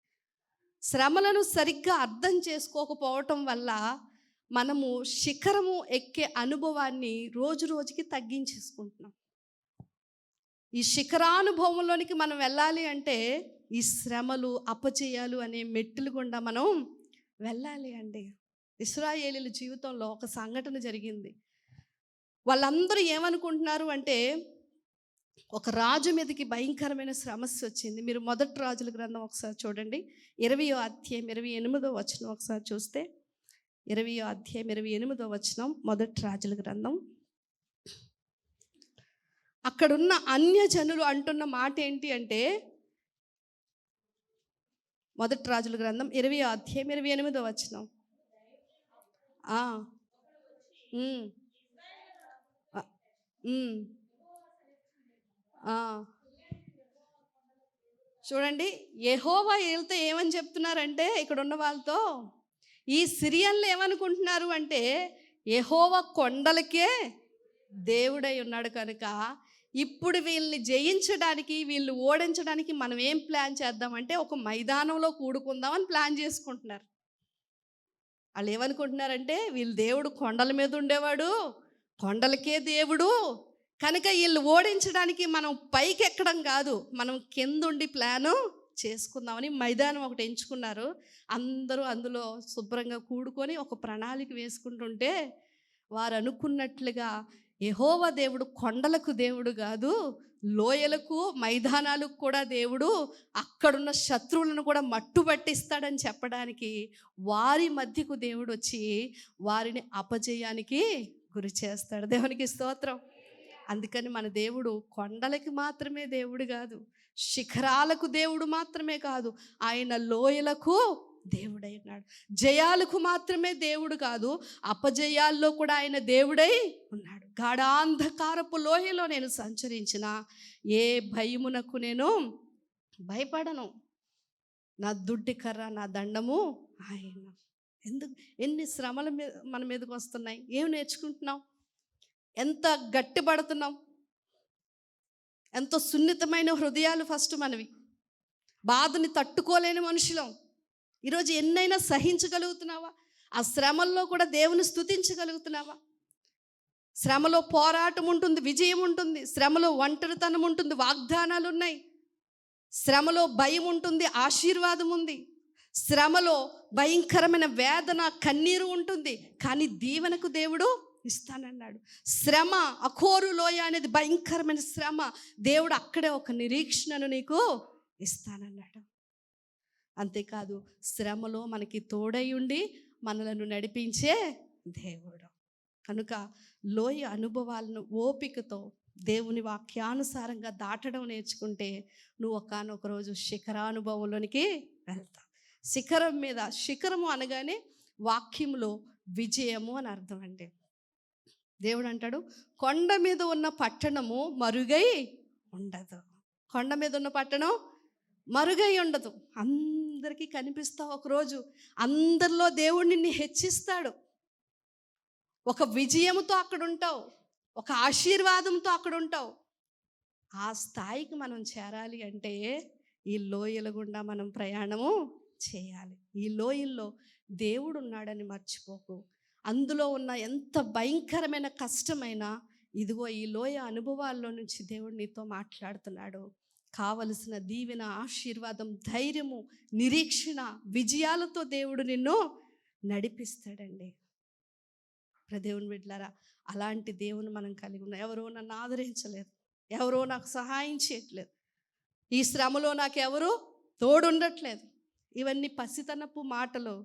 శ్రమలను సరిగ్గా అర్థం చేసుకోకపోవటం వల్ల మనము శిఖరము ఎక్కే అనుభవాన్ని రోజు రోజుకి తగ్గించేసుకుంటున్నాం. ఈ శిఖరానుభవంలోనికి మనం వెళ్ళాలి అంటే ఈ శ్రమలు, అపజయాలు అనే మెట్టులు గుండా మనం వెళ్ళాలి అండి. ఇశ్రాయేలీయుల జీవితంలో ఒక సంఘటన జరిగింది. వాళ్ళందరూ ఏమనుకుంటున్నారు అంటే, ఒక రాజు మీదకి భయంకరమైన సమస్య వచ్చింది. మీరు మొదటి రాజుల గ్రంథం ఒకసారి చూడండి, 20వ అధ్యాయం 28వ వచనం ఒకసారి చూస్తే, 20వ అధ్యాయం 28వ వచనం, మొదటి రాజుల గ్రంథం. అక్కడున్న అన్యజనులు అంటున్న మాట ఏంటి అంటే, మొదటి రాజుల గ్రంథం 20వ అధ్యాయం 28వ వచనం. చూడండి, యెహోవా వీళ్ళతో ఏమని చెప్తున్నారంటే, ఇక్కడ ఉన్న వాళ్ళతో, ఈ సిరియన్లు ఏమనుకుంటున్నారు అంటే, యెహోవా కొండలకే దేవుడై ఉన్నాడు కనుక ఇప్పుడు వీళ్ళని జయించడానికి, వీళ్ళు ఓడించడానికి మనం ఏం ప్లాన్ చేద్దామంటే ఒక మైదానంలో కూడుకుందామని ప్లాన్ చేసుకుంటున్నారు. వాళ్ళు ఏమనుకుంటున్నారంటే, వీళ్ళు దేవుడు కొండల మీద ఉండేవాడు, కొండలకే దేవుడు కనుక వీళ్ళు ఓడించడానికి మనం పైకి ఎక్కడం కాదు, మనం కిందుండి ప్లాను చేసుకుందామని మైదానం ఒకటి ఎంచుకున్నారు. అందరూ అందులో శుభ్రంగా కూడుకొని ఒక ప్రణాళిక వేసుకుంటుంటే, వారు అనుకున్నట్లుగా యెహోవా దేవుడు కొండలకు దేవుడు కాదు, లోయలకు, మైదానాలకు కూడా దేవుడు, అక్కడున్న శత్రువులను కూడా మట్టుబట్టిస్తాడని చెప్పడానికి వారి మధ్యకు దేవుడు వచ్చి వారిని అపజయానికి గురి చేస్తాడు. దేవునికి స్తోత్రం. అందుకని మన దేవుడు కొండలకి మాత్రమే దేవుడు కాదు, శిఖరాలకు దేవుడు మాత్రమే కాదు, ఆయన లోయలకు దేవుడై ఉన్నాడు. జయాలకు మాత్రమే దేవుడు కాదు, అపజయాల్లో కూడా ఆయన దేవుడై ఉన్నాడు. గాఢాంధకారపు లోయలో నేను సంచరించిన ఏ భయమునకు నేను భయపడను, నా దుడ్డి కర్ర, నా దండము ఆయన. ఎందుకు ఎన్ని శ్రమల మీద మన మీదకి వస్తున్నాయి, ఏం నేర్చుకుంటున్నాం, ఎంత గట్టిపడుతున్నాం, ఎంతో సున్నితమైన హృదయాలు ఫస్ట్ మనవి, బాధని తట్టుకోలేని మనుషులం. ఈరోజు ఎన్నైనా సహించగలుగుతున్నావా? ఆ శ్రమల్లో కూడా దేవుని స్తుతించగలుగుతున్నావా? శ్రమలో పోరాటం ఉంటుంది, విజయం ఉంటుంది. శ్రమలో ఒంటరితనం ఉంటుంది, వాగ్దానాలు ఉన్నాయి. శ్రమలో భయం ఉంటుంది, ఆశీర్వాదం ఉంది. శ్రమలో భయంకరమైన వేదన, కన్నీరు ఉంటుంది, కానీ దీవెనకు దేవుడు ఇస్తానన్నాడు. శ్రమ, అఖోరు లోయ అనేది భయంకరమైన శ్రమ, దేవుడు అక్కడే ఒక నిరీక్షణను నీకు ఇస్తానన్నాడు. అంతేకాదు, శ్రమలో మనకి తోడై ఉండి మనలను నడిపించే దేవుడు. కనుక లోయ అనుభవాలను ఓపికతో దేవుని వాక్యానుసారంగా దాటడం నేర్చుకుంటే నువ్వు ఒకానొక రోజు శిఖరానుభవంలోనికి వెళ్తావు. శిఖరం మీద, శిఖరము అనగానే వాక్యంలో విజయము అని అర్థం అండి. దేవుడు అంటాడు, కొండ మీద ఉన్న పట్టణము మరుగై ఉండదు. కొండ మీద ఉన్న పట్టణం మరుగై ఉండదు. అందరికీ కనిపిస్తావు ఒకరోజు. అందరిలో దేవుడు నిన్ను హెచ్చిస్తాడు. ఒక విజయంతో అక్కడ ఉంటావు, ఒక ఆశీర్వాదంతో అక్కడ ఉంటావు. ఆ స్థాయికి మనం చేరాలి అంటే ఈ లోయల గుండా మనం ప్రయాణము చేయాలి. ఈ లోయల్లో దేవుడు ఉన్నాడని మర్చిపోకు. అందులో ఉన్న ఎంత భయంకరమైన కష్టమైనా ఇదిగో ఈ లోయ అనుభవాల్లో నుంచి దేవుడు నీతో మాట్లాడుతున్నాడు. కావలసిన దీవెన, ఆశీర్వాదం, ధైర్యము, నిరీక్షణ, విజయాలతో దేవుడు నిన్ను నడిపిస్తాడండి. దేవుని బిడ్డలారా, అలాంటి దేవుని మనం కలిగి ఉన్నాం. ఎవరో నన్ను ఆదరించలేదు, ఎవరో నాకు సహాయం చేయట్లేదు, ఈ శ్రమలో నాకు ఎవరు తోడుండట్లేదు. ఇవన్నీ పసితనపు మాటలు.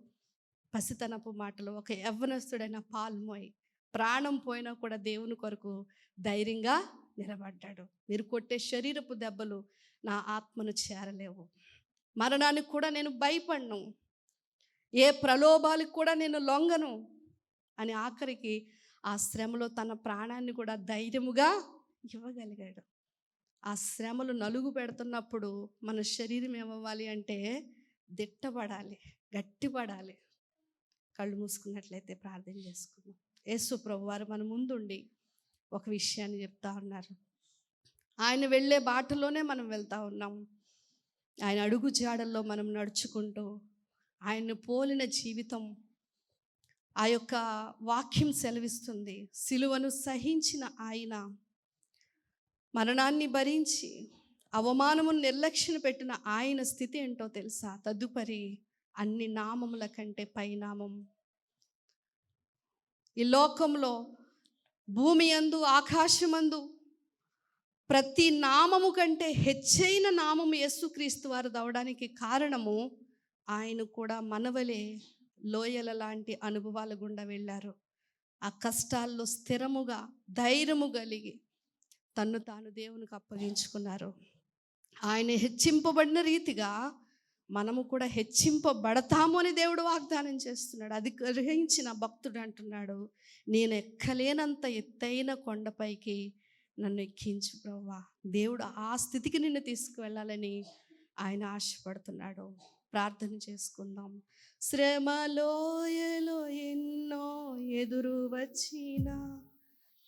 ఒక యవ్వనస్తుడైన పాల్మోయి ప్రాణం పోయినా కూడా దేవుని కొరకు ధైర్యంగా నిలబడ్డాడు. మీరు కొట్టే శరీరపు దెబ్బలు నా ఆత్మను చేరలేవు. మరణానికి కూడా నేను భయపడను, ఏ ప్రలోభాలకు కూడా నేను లొంగను అని ఆఖరికి ఆ శ్రమలో తన ప్రాణాన్ని కూడా ధైర్యముగా ఇవ్వగలిగాడు. ఆ శ్రమలు నలుగు పెడుతున్నప్పుడు మన శరీరం ఏమవ్వాలి అంటే దిట్టపడాలి, గట్టిపడాలి. కళ్ళు మూసుకున్నట్లయితే ప్రార్థన చేసుకుందాం. యేసు ప్రభువారు మన ముందుండి ఒక విషయాన్ని చెప్తా ఉన్నారు. ఆయన వెళ్ళే బాటలోనే మనం వెళ్తూ ఉన్నాం. ఆయన అడుగు జాడల్లో మనం నడుచుకుంటూ ఆయన్ను పోలిన జీవితం ఆ యొక్క వాక్యం సెలవిస్తుంది. సిలువను సహించిన ఆయన, మరణాన్ని భరించి అవమానమును నిర్లక్ష్యం పెట్టిన ఆయన స్థితి ఏంటో తెలుసా? తదుపరి అన్ని నామముల కంటే పైనామం. ఈ లోకంలో భూమి యందు, ఆకాశమందు ప్రతి నామము కంటే హెచ్చైన నామము యేసుక్రీస్తు వారు దవడానికి కారణము ఆయన కూడా మనవలే లోయల లాంటి అనుభవాల గుండా వెళ్ళారు. ఆ కష్టాల్లో స్థిరముగా, ధైర్యము కలిగి తన్ను తాను దేవునికి అప్పగించుకున్నారు. ఆయన హెచ్చింపబడిన రీతిగా మనము కూడా హెచ్చింపబడతాము అని దేవుడు వాగ్దానం చేస్తున్నాడు. అది గ్రహించిన భక్తుడు అంటున్నాడు, నేను ఎక్కలేనంత ఎత్తైన కొండపైకి నన్ను ఎక్కించు ప్రభువా. దేవుడు ఆ స్థితికి నిన్ను తీసుకువెళ్ళాలని ఆయన ఆశపడుతున్నాడు. ప్రార్థన చేసుకుందాం. శ్రమలోయలో ఎన్నో ఎదురు వచ్చిన,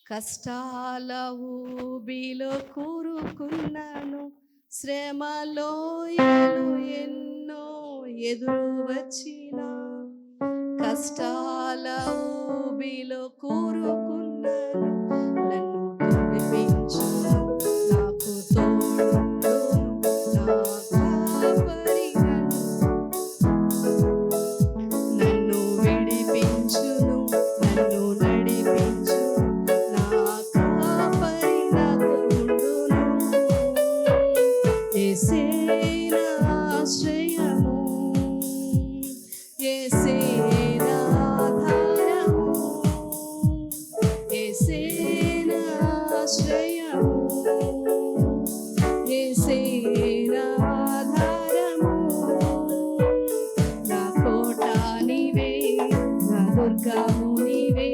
కష్టాల ఊబిలో కూరుకున్నాను. శ్రమలోయలో ఎన్నో ఎదురు వచ్చిన, కష్టాల ఊబిలో కూరుకున్నాను. నన్ను తొలిపించు, నాకు తోడు, నా కాపరి నన్ను విడిపించును, నన్ను నడిపించు, నా కాపరి నాకు ఉండును. యేసే నా ఆశ్రయము, యేసే నా ఆధారము, యేసే నా ఆశ్రయము, యేసే నా ఆధారము. నా కోట నీవే, నా దుర్గము నీవే,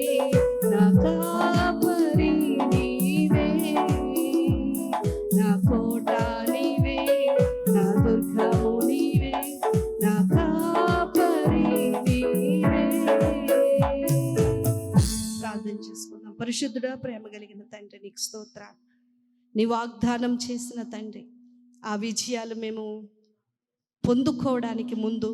నా కాపరి నీవే. నా కోట నీవే, నా దుర్గము నీవే, నా కాపరి నీవే. ప్రార్థన చేసుకుందాం. పరిశుద్ధుడా, ప్రేమ కలిగిన తండ్రి, నీకు స్తోత్రాలు. నీ వాగ్దానం చేసిన తండ్రి, ఆ విజయాలు మేము పొందుకోవడానికి ముందు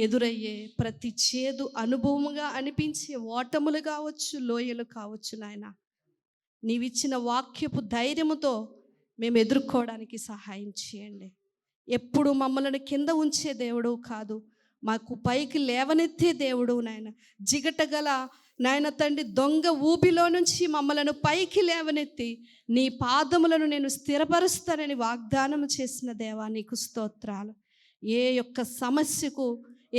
ఎదురయ్యే ప్రతి చేదు అనుభవముగా అనిపించే ఓటములు కావచ్చు, లోయలు కావచ్చు నాయన, నీవిచ్చిన వాక్యపు ధైర్యముతో మేము ఎదుర్కోవడానికి సహాయం చేయండి. ఎప్పుడు మమ్మల్ని కింద ఉంచే దేవుడు కాదు, మాకు పైకి లేవనెత్తే దేవుడు నాయన. జిగటగల నాయన తండ్రి, దొంగ ఊబిలో నుంచి మమ్మలను పైకి లేవనెత్తి నీ పాదములను నేను స్థిరపరుస్తానని వాగ్దానం చేసిన దేవా, నీకు స్తోత్రాలు. ఏ యొక్క సమస్యకు,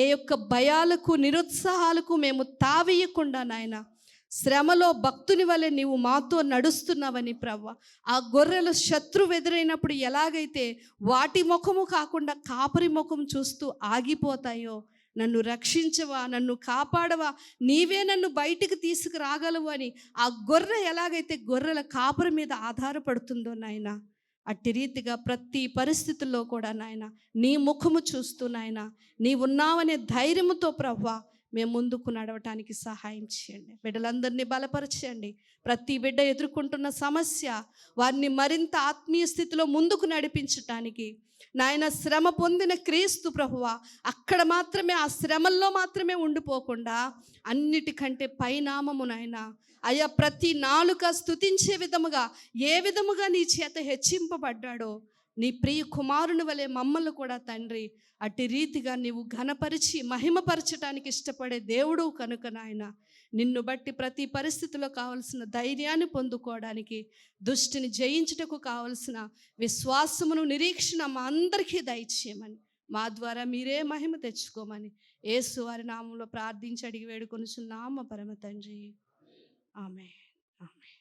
ఏ యొక్క భయాలకు, నిరుత్సాహాలకు మేము తావేయకుండా నాయన శ్రమలో భక్తుని వలె నీవు మాతో నడుస్తున్నావని ప్రవ్వా. ఆ గొర్రెలు శత్రువు ఎదురైనప్పుడు ఎలాగైతే వాటి ముఖము కాకుండా కాపరి ముఖం చూస్తూ ఆగిపోతాయో, నన్ను రక్షించవా, నన్ను కాపాడవా, నీవే నన్ను బయటికి తీసుకురాగలవు అని ఆ గొర్రె ఎలాగైతే గొర్రెల కాపరి మీద ఆధారపడుతుందో నాయన, అట్టి రీతిగా ప్రతి పరిస్థితుల్లో కూడా నాయన నీ ముఖము చూస్తూ నాయన నీవున్నావనే ధైర్యముతో ప్రవ్వా మేము ముందుకు నడవటానికి సహాయం చేయండి. బిడ్డలందరినీ బలపరచండి. ప్రతి బిడ్డ ఎదుర్కొంటున్న సమస్య వారిని మరింత ఆత్మీయ స్థితిలో ముందుకు నడిపించటానికి నాయన శ్రమ పొందిన క్రీస్తు ప్రభువా అక్కడ మాత్రమే, ఆ శ్రమల్లో మాత్రమే ఉండిపోకుండా అన్నిటికంటే పైనామము నాయన అయ్యా ప్రతి నాలుక స్తుతించే విధముగా ఏ విధముగా నీ చేత హెచ్చింపబడ్డాడో నీ ప్రియ కుమారుని వలె మమ్మల్ని కూడా తండ్రి అట్టి రీతిగా నీవు ఘనపరిచి మహిమపరచటానికి ఇష్టపడే దేవుడు కనుక నాయన నిన్ను బట్టి ప్రతి పరిస్థితిలో కావలసిన ధైర్యాన్ని పొందుకోవడానికి, దుష్టిని జయించుటకు కావలసిన విశ్వాసమును నిరీక్షణ మా అందరికీ దయచేయమని, మా ద్వారా మీరే మహిమ తెచ్చుకోమని యేసు వారి నామంలో ప్రార్థించి అడిగి వేడుకొనుచున్నాము పరమ తండ్రి. ఆమేన్. ఆమేన్.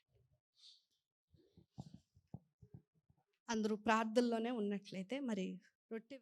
అందరూ ప్రార్థనలోనే ఉన్నట్లయితే మరి రొట్టె